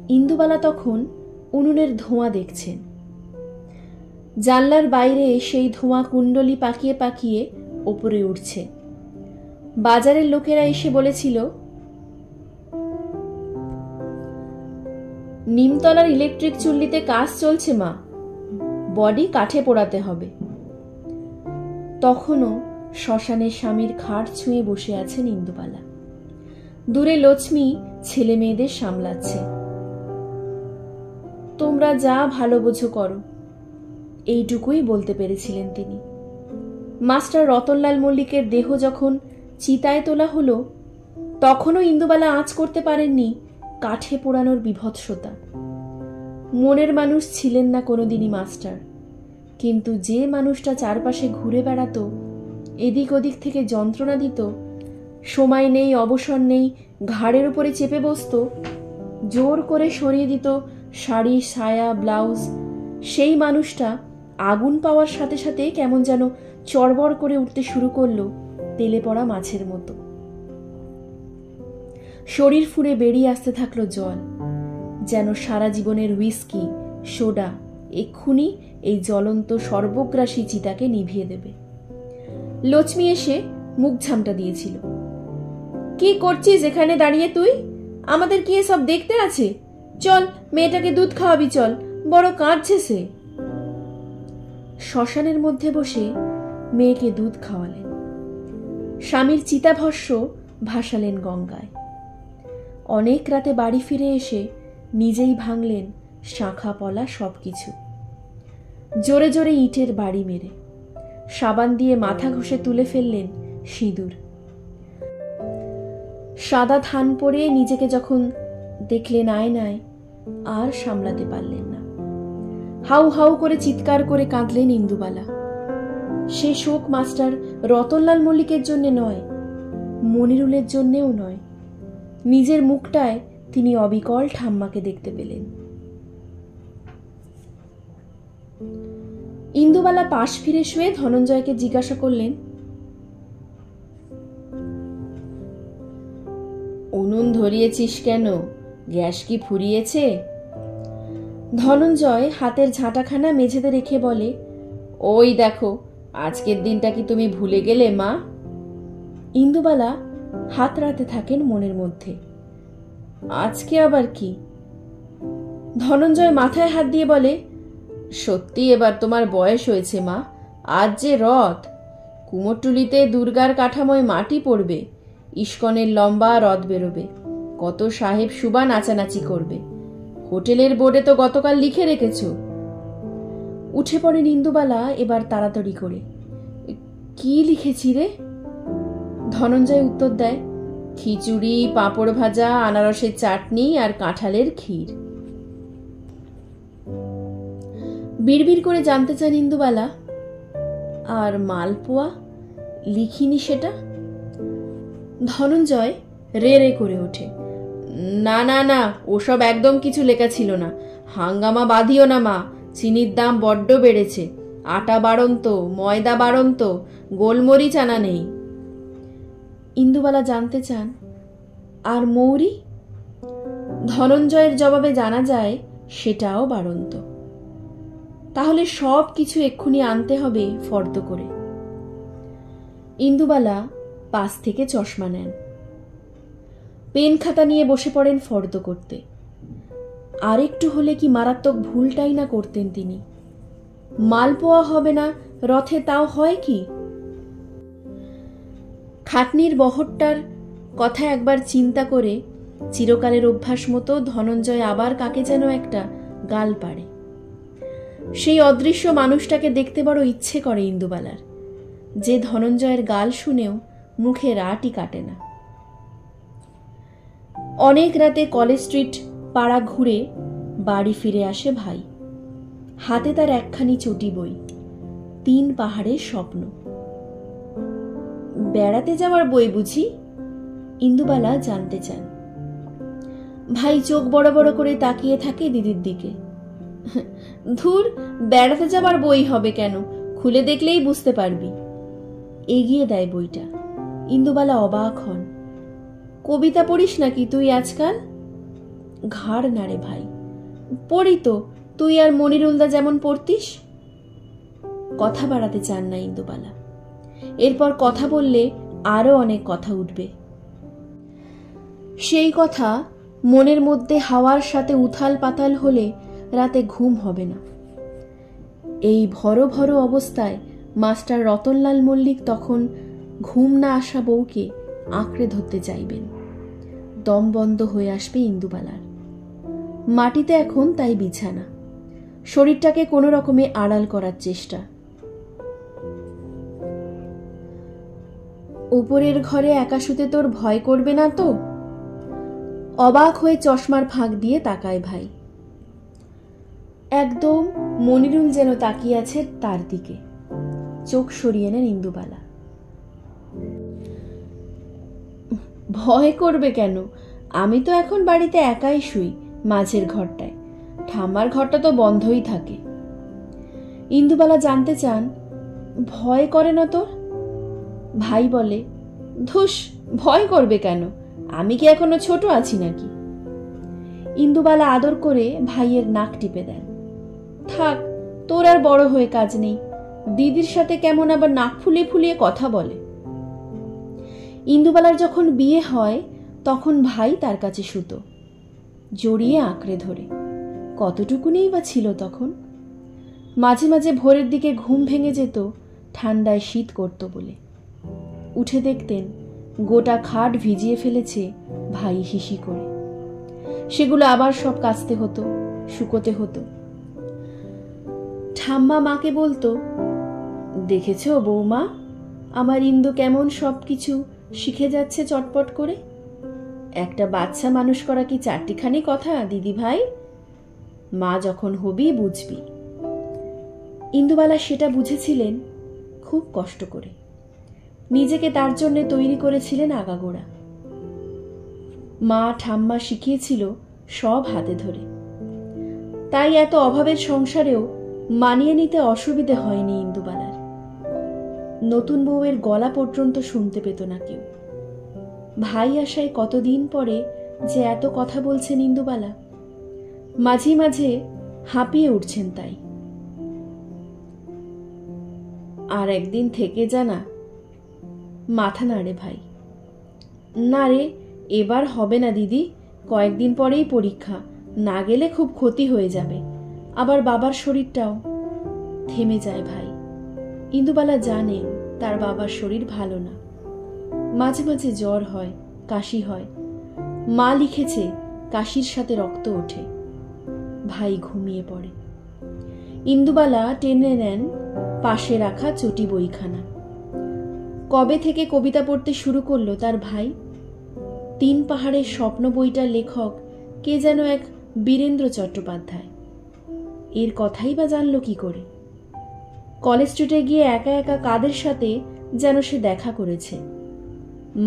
ইন্দুবালা তখন উনুনের ধোঁয়া দেখছেন। জানলার বাইরে সেই ধোঁয়া কুণ্ডলি পাকিয়ে পাকিয়ে ওপরে উঠছে। বাজারের লোকেরা এসে বলেছিল নিমতলার ইলেকট্রিক চুল্লিতে কাজ চলছে মা, বডি কাঠে পোড়াতে হবে। তখনও শ্মশানের স্বামীর খাট ছুঁয়ে বসে আছেন ইন্দুবালা। দূরে লক্ষ্মী ছেলে মেয়েদের সামলাচ্ছে। তোমরা যা ভালো বোঝো করো, এইটুকুই বলতে পেরেছিলেন তিনি। মাস্টার রতনলাল মল্লিকের দেহ যখন চিতায় তোলা হলো, তখনও ইন্দুবালা আঁচ করতে পারেননি কাঠে পোড়ানোর বিভৎসতা। মনের মানুষ ছিলেন না কোনোদিনই মাস্টার, কিন্তু যে মানুষটা চারপাশে ঘুরে বেড়াতো, এদিক ওদিক থেকে যন্ত্রণা দিত, সময় নেই অবসর নেই ঘাড়ের উপরে চেপে বসত, জোর করে সরিয়ে দিত শাড়ি সায়া ব্লাউজ, সেই মানুষটা আগুন পাওয়ার সাথে সাথে কেমন যেন চড়বড় করে উঠতে শুরু করলো তেলে পড়া মাছের মতো। শরীর ফুঁড়ে বেরিয়ে আসতে থাকলো জল, যেন সারা জীবনের হুইস্কি সোডা এক্ষুনি এই জ্বলন্ত সর্বগ্রাসী চিতাকে নিভিয়ে দেবে। লক্ষ্মী এসে মুখ ঝামটা দিয়েছিল। কি করছিস এখানে দাঁড়িয়ে তুই? আমাদের কি এসব দেখতে আছে? চল মেয়েটাকে দুধ খাওয়াবি, চল, বড় কাঁদছে সে। শ্মশানের মধ্যে বসে মেয়েকে দুধ খাওয়ালেন। স্বামীর চিতাভস্য ভাসালেন গঙ্গায়। অনেক রাতে বাড়ি ফিরে এসে নিজেই ভাঙলেন শাঁখা পলা সবকিছু। জোরে জোরে ইটের বাড়ি মেরে সাবান দিয়ে মাথা ঘষে তুলে ফেললেন সিঁদুর। সাদা থান পরে নিজেকে যখন দেখলেন আয়নায়, আর সামলাতে পারলেন না। হাউ হাউ করে চিৎকার করে কাঁদলেন ইন্দুবালা। সে শোক মাস্টার রতনলাল মল্লিকের জন্যে নয়, মনিরুলের জন্যেও নয়। নিজের মুখটায় তিনি অবিকল ঠাম্মাকে দেখতে পেলেন। ইন্দুবালা পাশ ফিরে শুয়ে ধনঞ্জয়কে জিজ্ঞাসা করলেন, উনুন ধরিয়েছিস কেন? গ্যাস কি ফুরিয়েছে? ধনঞ্জয় হাতের ঝাঁটাখানা মেঝেতে রেখে বলে, ওই দেখো, আজকের দিনটা কি তুমি ভুলে গেলে মা? ইন্দুবালা হাত রাতে থাকেন মনের মধ্যে, আজকে আবার কি? ধনঞ্জয় মাথায় হাত দিয়ে বলে, সত্যি এবার তোমার বয়স হয়েছে মা। আজ যে রথ, কুমোরটুলিতে দুর্গার কাঠামোয় মাটি পড়বে, ইস্কনের লম্বা রথ বেরোবে, কত সাহেব সুবা নাচানাচি করবে। হোটেলের বোর্ডে তো গতকাল লিখে রেখেছ। উঠে পড়েন ইন্দুবালা এবার তাড়াতাড়ি করে। কি লিখেছি রে? ধনঞ্জয় উত্তর দেয়, খিচুড়ি, পাঁপড় ভাজা, আনারসের চাটনি আর কাঁঠালের ক্ষীর। বিড়বিড় করে জানতে চান ইন্দুবালা, আর মালপোয়া লিখিনি সেটা? ধনঞ্জয় রে রে করে ওঠে, না না না, ওসব একদম কিছু লেখা ছিল না। হাঙ্গামা বাঁধিও না মা, চিনির দাম বড্ড বেড়েছে, আটা বাড়ন্ত, ময়দা বাড়ন্ত, গোলমরিচ আনা নেই। ইন্দুবালা জানতে চান, আর মৌরি? ধনঞ্জয়ের জবাবে জানা যায় সেটাও বাড়ন্ত। তাহলে সব কিছু এক্ষুনি আনতে হবে ফর্দ করে। ইন্দুবালা পাশ থেকে চশমা নেন, পেন খাতা নিয়ে বসে পড়েন ফর্দ করতে। আরেকটু হলে কি মারাত্মক ভুলটাই না করতেন তিনি। মালপোয়া হবে না রথে, তাও হয় কি? খাটনির বহরটার কথা একবার চিন্তা করে চিরকালের অভ্যাস মতো ধনঞ্জয় আবার কাকে যেন একটা গাল পাড়ে। সেই অদৃশ্য মানুষটাকে দেখতে বড় ইচ্ছে করে ইন্দুবালার, যে ধনঞ্জয়ের গাল শুনেও মুখে রাটই কাটে না। অনেক রাতে কলেজ স্ট্রিট পাড়া ঘুরে বাড়ি ফিরে আসে ভাই। হাতে তার একখানি চটি বই, 3 পাহাড়ের স্বপ্ন। বেড়াতে যাওয়ার বই বুঝি? ইন্দুবালা জানতে চান। ভাই চোখ বড় বড় করে তাকিয়ে থাকে দিদির দিকে। ধুর, বেড়াতে যাবার বই হবে কেন, খুলে দেখলেই বুঝতে পারবি। এগিয়ে দেয় বইটা। ইন্দুবালা অবাক হন। কবিতা পড়িস নাকি তুই আজকাল? ঘাড় নাড়ে ভাই, পড়ি তো, তুই আর মনিরুলদা যেমন পড়তিস। কথা বাড়াতে চান না ইন্দুবালা, এরপর কথা বললে আরো অনেক কথা উঠবে। সেই কথা মনের মধ্যে হাওয়ার সাথে উথাল পাতাল হলে রাতে ঘুম হবে না। এই ভর ভর অবস্থায় মাস্টার রতনলাল মল্লিক তখন ঘুম না আসা বউকে আঁকড়ে ধরতে চাইবেন। দম বন্ধ হয়ে আসবে ইন্দুবালার। মাটিতে এখন তাই বিছানা, শরীরটাকে কোনো রকমে আড়াল করার চেষ্টা। উপরের ঘরে একা শুতে তোর ভয় করবে না তো? অবাক হয়ে চশমার ফাঁক দিয়ে তাকায় ভাই। একদম মনিরুল যেন তাকিয়ে আছে তার দিকে। চোখ সরিয়ে নেন ইন্দুবালা। ভয় করবে কেন? আমি তো এখন বাড়িতে একাই শুই, মাঝের ঘরটায়। ঠাম্মার ঘরটা তো বন্ধই থাকে। ইন্দুবালা জানতে চান, ভয় করে না তোর? ভাই বলে, ধুস, ভয় করবে কেন? আমি কি এখনো ছোট আছি নাকি? ইন্দুবালা আদর করে ভাইয়ের নাক টিপে দেন। থাক, তোর আর বড় হয়ে কাজ নেই। দিদির সাথে কেমন আবার নাক ফুলিয়ে ফুলিয়ে কথা বলে। ইন্দুবালার যখন বিয়ে হয় তখন ভাই তার কাছে শুতো, জড়িয়ে আঁকড়ে ধরে। কতটুকুনেই বা ছিল তখন। মাঝে মাঝে ভোরের দিকে ঘুম ভেঙে যেত ঠান্ডায় শীত করত বলে। উঠে দেখতেন গোটা খাট ভিজিয়ে ফেলেছে ভাই হিসি করে। সেগুলো আবার সব কাচতে হতো, শুকোতে হতো। ঠাম্মা মাকে বলতো, দেখেছো বৌমা, আমার ইন্দু কেমন সব কিছু শিখে যাচ্ছে চটপট করে। একটা বাচ্চা মানুষ করা কি চারটিখানি কথা দিদি ভাই? মা যখন হবি বুঝবি। ইন্দুবালা সেটা বুঝেছিলেন খুব কষ্ট করে। নিজেকে তার জন্য তৈরি করেছিলেন আগাগোড়া। মা ঠাম্মা শিখিয়েছিল সব হাতে ধরে। তাই এত অভাবের সংসারেও মানিয়ে নিতে অসুবিধে হয়নি ইন্দুবালার। নতুন বউয়ের গলা পর্যন্ত শুনতে পেত না কেউ। ভাই আসায় কতদিন পরে যে এত কথা বলছেন ইন্দুবালা, মাঝে মাঝে হাঁপিয়ে উঠছেন। তাই আর একদিন থেকে জানা, মাথা নাড়ে ভাই। না রে, এবার হবে না দিদি, কয়েকদিন পরেই পরীক্ষা, না গেলে খুব ক্ষতি হয়ে যাবে, আবার বাবার শরীরটাও। থেমে যায় ভাই। ইন্দুবালা জানে তার বাবার শরীর ভালো না, মাঝে মাঝে জ্বর হয়, কাশি হয়। মা লিখেছে কাশির সাথে রক্ত ওঠে। ভাই ঘুমিয়ে পড়ে। ইন্দুবালা টেনে নেন পাশে রাখা চটি বইখানা। কবে থেকে কবিতা পড়তে শুরু করলো তার ভাই? 3 পাহাড়ের স্বপ্ন বইটার লেখক কে যেন এক বীরেন্দ্র চট্টোপাধ্যায়। এর কথাই বা জানলো কি করে? কলেজ স্ট্রিটে গিয়ে একা একা কাদের সাথে যেন সে দেখা করেছে।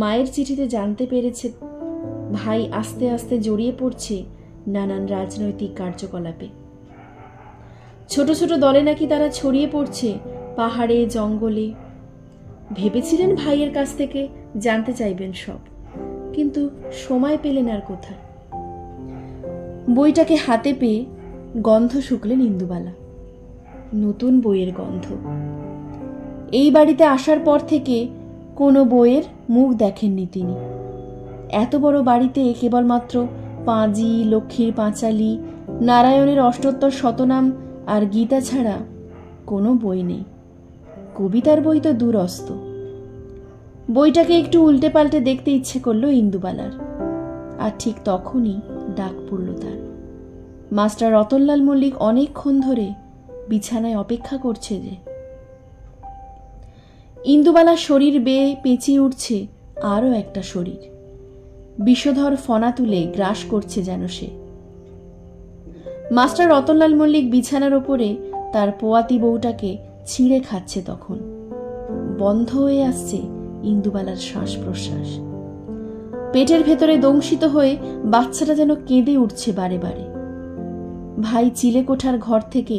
মায়ের চিঠিতে জানতে পেরেছে ভাই আস্তে আস্তে জড়িয়ে পড়ছে নানান রাজনৈতিক কার্যকলাপে। ছোট ছোট দলে নাকি তারা ছড়িয়ে পড়ছে পাহাড়ে জঙ্গলে। ভেবেছিলেন ভাইয়ের কাছ থেকে জানতে চাইবেন সব, কিন্তু সময় পেলেন আর কোথায়। বইটাকে হাতে পেয়ে গন্ধ শুকলেন ইন্দুবালা। নতুন বইয়ের গন্ধ। এই বাড়িতে আসার পর থেকে কোনো বইয়ের মুখ দেখেননি তিনি। এত বড় বাড়িতে কেবলমাত্র পাঁজি, লক্ষ্মীর পাঁচালী, নারায়ণের অষ্টোত্তর শতনাম আর গীতা ছাড়া কোনো বই নেই। কবিতার বই তো দূরস্থ। বইটাকে একটু উল্টে পাল্টে দেখতে ইচ্ছে করলো ইন্দুবালার। আর ঠিক তখনই ডাক পড়ল তার। মাস্টার রতনলাল মল্লিক অনেকক্ষণ ধরে বিছানায় অপেক্ষা করছে যে। ইন্দুবালার শরীর বেয়ে পেঁচিয়ে উঠছে আরও একটা শরীর। বিষধর ফনা তুলে গ্রাস করছে যেন সে। মাস্টার রতনলাল মল্লিক বিছানার ওপরে তার পোয়াতি বউটাকে ছিঁড়ে খাচ্ছে তখন। বন্ধ হয়ে আসছে ইন্দুবালার শ্বাস প্রশ্বাস। পেটের ভেতরে দংশিত হয়ে বাচ্চাটা যেন কেঁদে উঠছে বারে বারে। ভাই চিলেকোঠার ঘর থেকে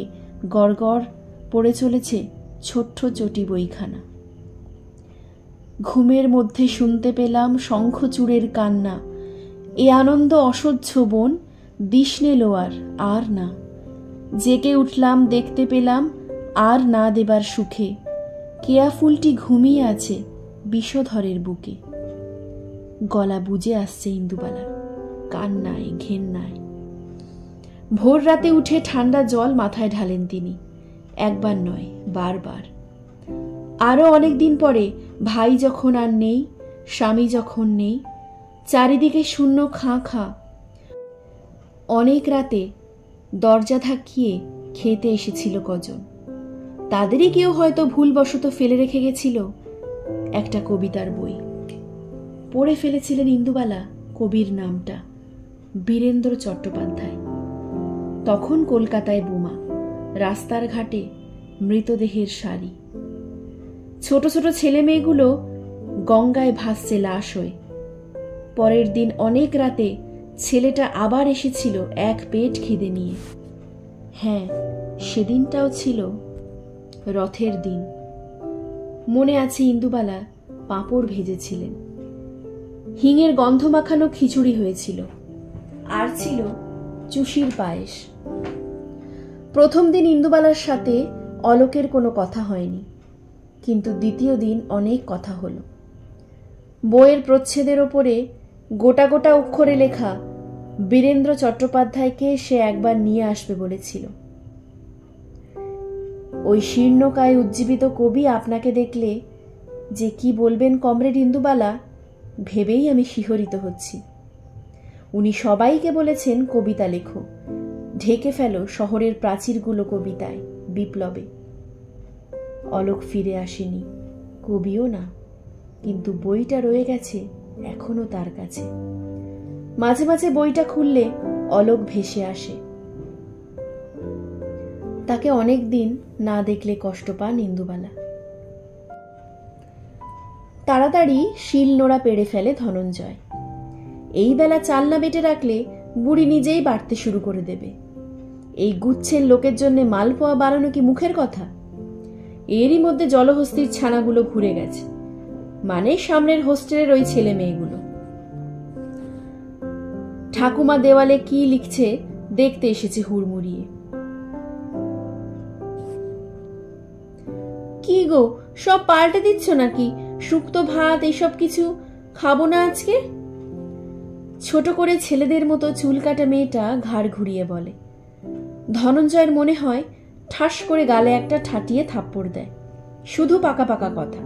গড়গড় পড়ে চলেছে ছোট্ট চটি বইখানা। ঘুমের মধ্যে শুনতে পেলাম শঙ্খচূড়ের কান্না, এ আনন্দ অসহ্য বোন, দিশনে লোয়ার আর না। জেগে উঠলাম দেখতে পেলাম আর না দেবার সুখে, কেয়া ফুলটি ঘুমিয়ে আছে বিষধরের বুকে। গলা বুজে আসছে ইন্দুবালার, কান্নায় ঘেন্নায়। ভোর রাতে উঠে ঠান্ডা জল মাথায় ঢালেন তিনি, একবার নয় বারবার। আরো অনেকদিন পরে ভাই যখন আর নেই, স্বামী যখন নেই, চারিদিকে শূন্য খাঁ খাঁ। অনেক রাতে দরজা ধাক্কিয়ে খেতে এসেছিল কজন। তাদেরই কেউ হয়তো ভুলবশত ফেলে রেখে গেছিল একটা কবিতার বই। পড়ে ফেলেছিলেন ইন্দুবালা কবির নামটা, বীরেন্দ্র চট্টোপাধ্যায়। তখন কলকাতায় বোমা, রাস্তার ঘাটে মৃতদেহের সারি। ছোট ছোট ছেলে মেয়েগুলো গঙ্গায় ভাসছে লাশ হয়ে। পরের দিন অনেক রাতে ছেলেটা আবার এসেছিল এক পেট খিদে নিয়ে। হ্যাঁ, সেদিনটাও ছিল রথের দিন। মনে আছে ইন্দুবালা পাঁপড় ভেজেছিলেন, হিঙের গন্ধ মাখানো খিচুড়ি হয়েছিল, আর ছিল চুষির পায়েস। প্রথম দিন ইন্দুবালার সাথে অলোকের কোনো কথা হয়নি, কিন্তু দ্বিতীয় দিন অনেক কথা হলো। বইয়ের প্রচ্ছেদের ওপরে গোটা গোটা অক্ষরে লেখা বীরেন্দ্র চট্টোপাধ্যায়কে সে একবার নিয়ে আসবে বলেছিল। ওই শীর্ণকায় উজ্জীবিত কবি আপনাকে দেখলে যে কি বলবেন কমরেড ইন্দুবালা, ভেবেই আমি শিহরিত হচ্ছি। উনি সবাইকে বলেছেন কবিতা লেখো, ঢেকে ফেলো শহরের প্রাচীরগুলো কবিতায়, বিপ্লবে। অলোক ফিরে আসেনি, কবিও না, কিন্তু বইটা রয়ে গেছে এখনো তার কাছে। মাঝে মাঝে বইটা খুললে অলোক ভেসে আসে। তাকে অনেক দিন না দেখলে কষ্ট পান ইন্দুবালা। তাড়াতাড়ি শিল নোড়া পেড়ে ফেলে ধনঞ্জয়। এই বেলা চাল না বেটে রাখলে বুড়ি নিজেই বাড়তে শুরু করে দেবে। এই গুচ্ছের লোকের জন্য মালপোয়া বানানো কি মুখের কথা? এরই মধ্যে জলহস্তির ছানাগুলো ঘুরে গেছে, মানে সামনের হোস্টেলের ওই ছেলে মেয়েগুলো। ঠাকুমা দেওয়ালে কি লিখছে দেখতে এসেছে হুড়মুড়িয়ে। কি গো, সব পাল্টে দিচ্ছ নাকি? শুক্তো ভাত এইসব কিছু খাবো না আজকে? ছোট করে ছেলেদের মতো চুল কাটা মেয়েটা ঘাড় ঘুরিয়ে বলে। ধনঞ্জয়ের মনে হয় ঠাস করে গালে একটা ঠাটিয়ে থাপ্পড় দেয়। শুধু পাকা পাকা কথা।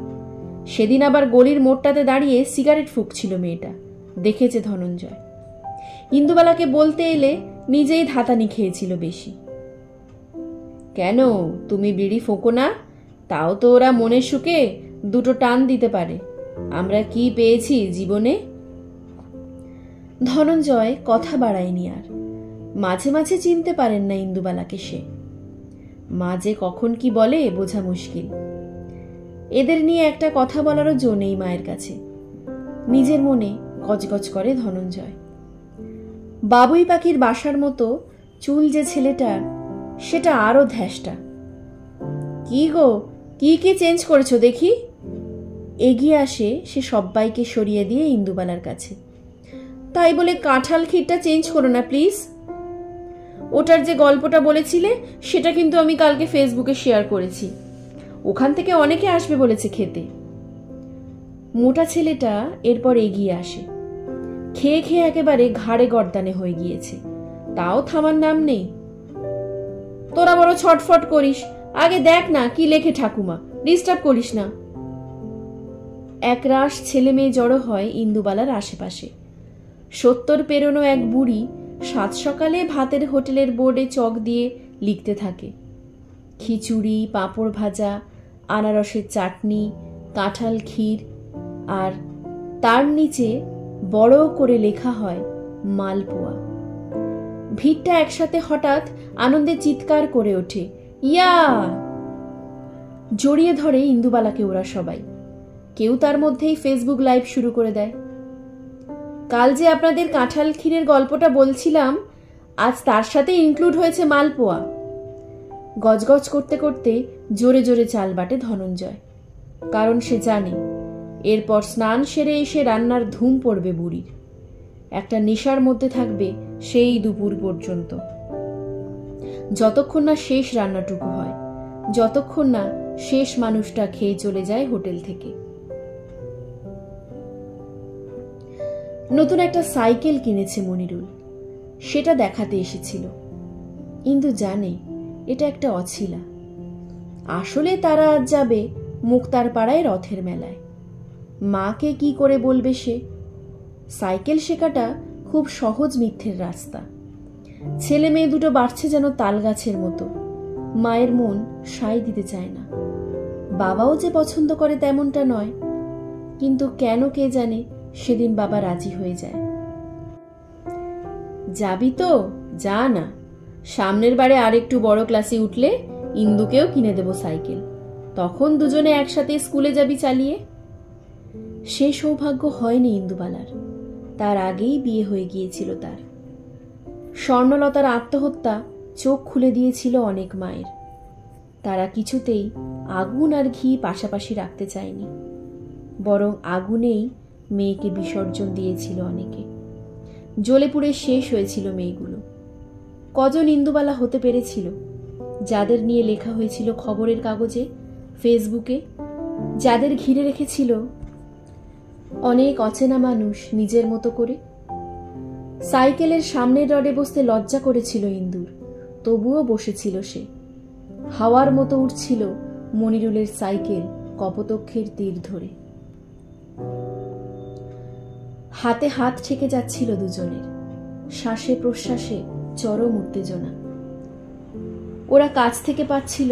সেদিন আবার গলির মোড়টাতে দাঁড়িয়ে সিগারেট ফুঁকছিল মেয়েটা, দেখেছে ধনঞ্জয়। ইন্দুবালাকে বলতে এলে নিজেই ধাতানি খেয়েছিল বেশি। কেন, তুমি বিড়ি ফোঁকো না? তাও তো ওরা মনের সুখে দুটো টান দিতে পারে। আমরা কি পেয়েছি জীবনে? ধনঞ্জয় কথা বাড়ায়নি আর। মাঝে মাঝে চিনতে পারেন না ইন্দুবালাকে সে। মাঝে কখন কি বলে বোঝা মুশকিল। এদের নিয়ে একটা কথা বলারও জো নেই মায়ের কাছে। নিজের মনে গজগজ করে ধনঞ্জয়। বাবুই পাখির বাসার মতো চুল যে ছেলেটার, সেটা আরো ধ্যাসটা। কি গো, কি কি চেঞ্জ করেছো দেখি? এগিয়ে আসে সে সব্বাইকে সরিয়ে দিয়ে ইন্দুবালার কাছে। তাই বলে কাঁঠাল ক্ষীরটা চেঞ্জ করো না প্লিজ। ওটার যে গল্পটা বলেছিলে সেটা কিন্তু আমি কালকে ফেসবুকে শেয়ার করেছি। ওখান থেকে অনেকে আসবে বলেছে খেতে। মোটা ছেলেটা এরপর এগিয়ে আসে। খেয়ে খেয়ে একেবারে ঘাড়ে গর্দানে হয়ে গিয়েছে, তাও থামার নাম নেই। তোরা বড় ছটফট করিস, আগে দেখ না কি লেখে ঠাকুমা, ডিস্টার্ব করিস না। একরাশ ছেলে মেয়ে জড়ো হয় ইন্দুবালার আশেপাশে। 70 পেরোনো এক বুড়ি সাত সকালে ভাতের হোটেলের বোর্ডে চক দিয়ে লিখতে থাকে। খিচুড়ি, পাঁপড় ভাজা, আনারসের চাটনি, কাঁঠাল ক্ষীর, আর তার নিচে বড় করে লেখা হয় মালপোয়া। ভিড়টা একসাথে হঠাৎ আনন্দে চিৎকার করে ওঠে, ইয়া! জড়িয়ে ধরে ইন্দুবালাকে ওরা সবাই। কেউ তার মধ্যেই ফেসবুক লাইভ শুরু করে দেয়। কাল যে আপনাদের কাঁঠাল ক্ষীরের গল্পটা বলছিলাম, আজ তার সাথে ইনক্লুড হয়েছে মালপোয়া। গজগজ করতে করতে জোরে জোরে চাল বাটে ধনঞ্জয়, কারণ সে জানে এরপর স্নান সেরে এসে রান্নার ধুম পড়বে বুড়ির। একটা নেশার মধ্যে থাকবে সেই দুপুর পর্যন্ত, যতক্ষণ না শেষ রান্নাটুকু হয়, যতক্ষণ না শেষ মানুষটা খেয়ে চলে যায় হোটেল থেকে। নতুন একটা সাইকেল কিনেছে মনিরুল, সেটা দেখাতে এসেছিল। ইন্দু জানে এটা একটা অছিলা। আসলে তারা আজ যাবে মুক্তার পাড়ায় রথের মেলায়। মাকে কি করে বলবে সে? সাইকেল শেখাটা খুব সহজ মিথ্যের রাস্তা। ছেলে মেয়ে দুটো বাড়ছে যেন তাল গাছের মতো। মায়ের মন সায় দিতে চায় না। বাবাও যে পছন্দ করে তেমনটা নয়, কিন্তু কেন কে জানে সেদিন বাবা রাজি হয়ে যায়। যাবি তো যা না, সামনের বারে আর একটু বড় ক্লাসে উঠলে ইন্দুকেও কিনে দেব সাইকেল, তখন দুজনে একসাথে স্কুলে যাবি চালিয়ে। সে সৌভাগ্য হয়নি ইন্দুবালার, তার আগেই বিয়ে হয়ে গিয়েছিল তার। স্বর্ণলতার আত্মহত্যা চোখ খুলে দিয়েছিল অনেক মায়ের। তারা কিছুতেই আগুন আর ঘি পাশাপাশি রাখতে চায়নি, বরং আগুনেই মেয়েকে বিসর্জন দিয়েছিল অনেকে। জ্বলে পুড়ে শেষ হয়েছিল মেয়েগুলো। কজন ইন্দুবালা হতে পেরেছিল, যাদের নিয়ে লেখা হয়েছিল খবরের কাগজে, ফেসবুকে, যাদের ঘিরে রেখেছিল অনেক অচেনা মানুষ নিজের মতো করে। সাইকেলের সামনের রডে বসতে লজ্জা করেছিল ইন্দুর, তবুও বসেছিল সে। হাওয়ার মতো উঠছিল মনিরুলের সাইকেল কপোতক্ষের তীর ধরে। হাতে হাত ঠেকে যাচ্ছিল দুজনের, শ্বাসে প্রশ্বাসে চরম উত্তেজনা। ওরা কাছ থেকে পাচ্ছিল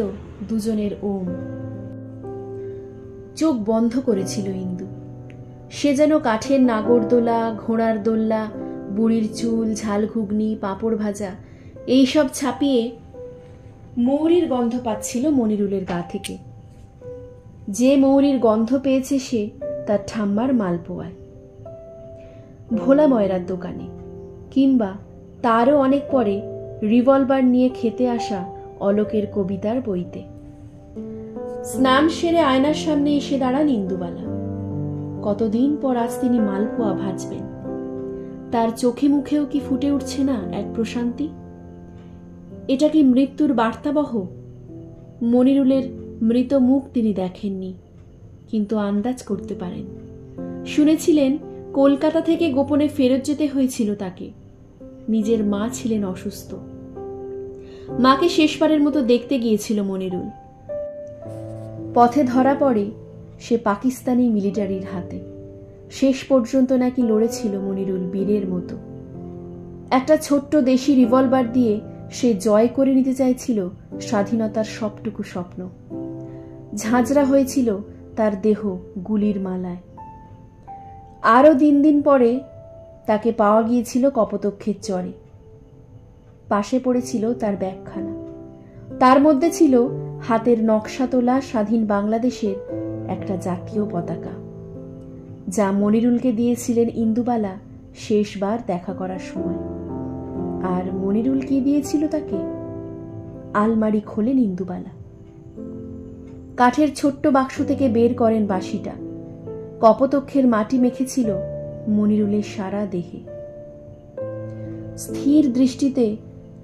দুজনের ওম। চোখ বন্ধ করেছিল ইন্দু। সে যেন কাঠের নাগরদোলা, ঘোড়ার দোল্লা, বুড়ির চুল, ঝাল ঘুগনি, পাঁপড় ভাজা এইসব ছাপিয়ে মৌরির গন্ধ পাচ্ছিল মনিরুলের গা থেকে। যে মৌরির গন্ধ পেয়েছে সে তার ঠাম্মার মালপোয়ায়। ভোলা ময়রার দোকানে, কিংবা তারও অনেক পরে রিভলভার নিয়ে খেতে আসা অলোকের কবিতার বইতে। স্নান সেরে আয়নার সামনে এসে দাঁড়ান ইন্দুবালা। কতদিন পর আজ তিনি মালপোয়া ভাজবেন। তার চোখে মুখেও কি ফুটে উঠছে না এক প্রশান্তি? এটা কি মৃত্যুর বার্তাবহ? মনিরুলের মৃত মুখ তিনি দেখেননি, কিন্তু আন্দাজ করতে পারেন। শুনেছিলেন কলকাতা থেকে গোপনে ফেরত যেতে হয়েছিল তাকে। নিজের মা ছিলেন অসুস্থ। মাকে শেষবারের মতো দেখতে গিয়েছিল মনিরুল। পথে ধরা পড়ে সে পাকিস্তানি মিলিটারির হাতে। শেষ পর্যন্ত নাকি লড়েছিল মনিরুল বীরের মতো। একটা ছোট্ট দেশি রিভলভার দিয়ে সে জয় করে নিতে চাইছিল স্বাধীনতার সবটুকু স্বপ্ন। ঝাঁঝরা হয়েছিল তার দেহ গুলির মালায়। আরও দিন দিন পরে তাকে পাওয়া গিয়েছিল কপোতক্ষের চরে। পাশে পড়েছিল তার ব্যাগখানা। তার মধ্যে ছিল হাতের নকশা তোলা স্বাধীন বাংলাদেশের একটা জাতীয় পতাকা, যা মনিরুলকে দিয়েছিলেন ইন্দুবালা শেষবার দেখা করার সময়। আর মনিরুল কি দিয়েছিল তাকে? আলমারি খোলেন ইন্দুবালা। কাঠের ছোট্ট বাক্স থেকে বের করেন বাঁশিটা। কপোতক্ষের মাটি মেখেছিল মনিরুলের সারা দেহে। স্থির দৃষ্টিতে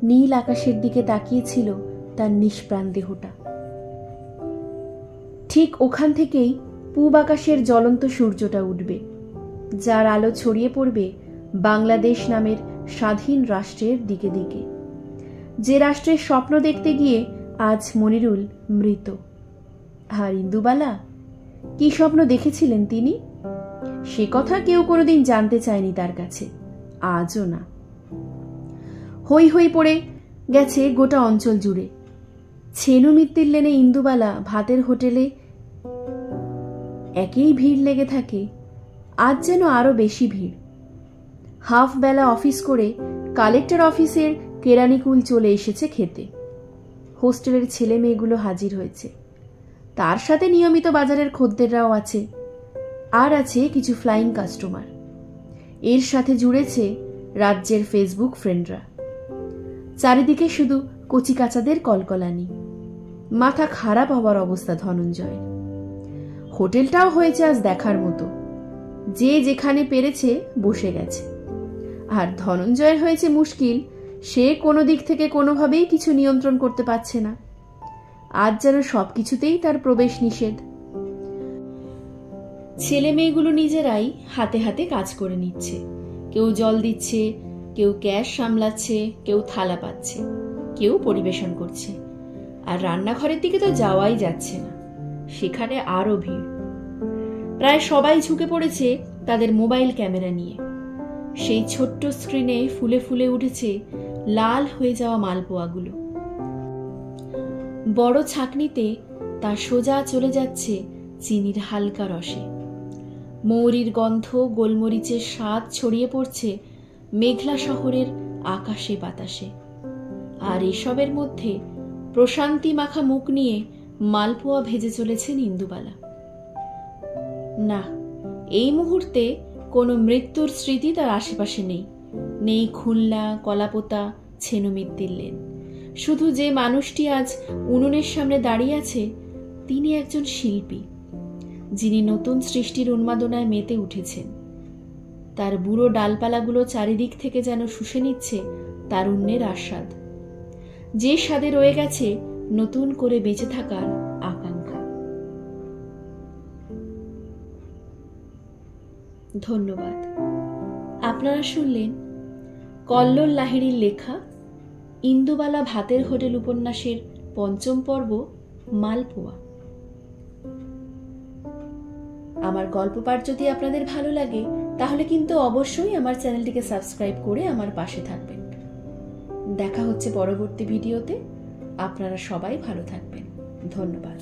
নীল আকাশের দিকে তাকিয়েছিল তার নিষ্প্রাণ দেহটা। ঠিক ওখান থেকেই পূব আকাশের জ্বলন্ত সূর্যটা উঠবে, যার আলো ছড়িয়ে পড়বে বাংলাদেশ নামের স্বাধীন রাষ্ট্রের দিকে দিকে, যে রাষ্ট্রের স্বপ্ন দেখতে গিয়ে আজ মনিরুল মৃত। আর ইন্দুবালা কি স্বপ্ন দেখেছিলেন তিনি? সে কথা কেউ কোনোদিন জানতে চায়নি তার কাছে, আজও না। হই হই পড়ে গেছে গোটা অঞ্চল জুড়ে। ছেনু মিত্তির লেনে ইন্দুবালা ভাতের হোটেলে একেই ভিড় লেগে থাকে, আজ যেন আরো বেশি ভিড়। হাফ বেলা অফিস করে কালেক্টর অফিসের কেরানিকুল চলে এসেছে খেতে। হোস্টেলের ছেলে মেয়েগুলো হাজির হয়েছে। তার সাথে নিয়মিত বাজারের খদ্দেররাও আছে, আর আছে কিছু ফ্লাইং কাস্টমার। এর সাথে জুড়েছে রাজ্যের ফেসবুক ফ্রেন্ডরা। চারিদিকে শুধু কচিকাচাদের কলকলানি। মাথা খারাপ হবার অবস্থা ধনঞ্জয়ের। হোটেলটাও হয়েছে আজ দেখার মতো। যে যেখানে পেরেছে বসে গেছে। আর ধনঞ্জয়ের হয়েছে মুশকিল, সে কোনো দিক থেকে কোনোভাবেই কিছু নিয়ন্ত্রণ করতে পারছে না। আজ যেন সবকিছুতেই তার প্রবেশ নিষেধ। ছেলে মেয়েগুলো নিজেরাই হাতে হাতে কাজ করে নিচ্ছে। কেউ জল দিচ্ছে, কেউ গ্যাস সামলাচ্ছে, কেউ থালা পাচ্ছে, কেউ পরিবেশন করছে। আর রান্নাঘরের দিকে তো যাওয়াই যাচ্ছে না, সেখানে আরো ভিড়। প্রায় সবাই ঝুঁকে পড়েছে তাদের মোবাইল ক্যামেরা নিয়ে। সেই ছোট্ট স্ক্রিনে ফুলে ফুলে উঠেছে লাল হয়ে যাওয়া মালপোয়াগুলো। বড় ছাঁকনিতে তা সোজা চলে যাচ্ছে চিনির হালকা রসে। মৌরির গন্ধ, গোলমরিচের স্বাদ ছড়িয়ে পড়ছে মেঘলা শহরের আকাশে বাতাসে। আর এসবের মধ্যে প্রশান্তি মাখা মুখ নিয়ে মালপোয়া ভেজে চলেছেন ইন্দুবালা। না, এই মুহূর্তে কোনো মৃত্যুর স্মৃতি তার আশেপাশে নেই। নেই খুলনা, কলাপোতা, ছেনু মিত্তির লেন। শুধু যে মানুষটি আজ উনুনের সামনে দাঁড়িয়ে আছে, তিনি একজন শিল্পী, যিনি নতুন সৃষ্টির উন্মাদনায় মেতে উঠেছেন। তার বুড়ো ডালপালাগুলো চারিদিক থেকে যেন শুষে নিচ্ছে তারুণ্যের আস্বাদ, যে স্বাদে রয়ে গেছে নতুন করে বেঁচে থাকার আকাঙ্ক্ষা। ধন্যবাদ। আপনারা শুনলেন কল্লোল লাহিড়ীর লেখা ইন্দুবালা ভাতের হোটেল উপন্যাসের ৫ম পর্ব মালপোয়া। আমার গল্প পাঠ যদি আপনাদের ভালো লাগে, তাহলে কিন্তু অবশ্যই আমার চ্যানেলটিকে সাবস্ক্রাইব করে আমার পাশে থাকবেন। দেখা হচ্ছে পরবর্তী ভিডিওতে। আপনারা সবাই ভালো থাকবেন। ধন্যবাদ।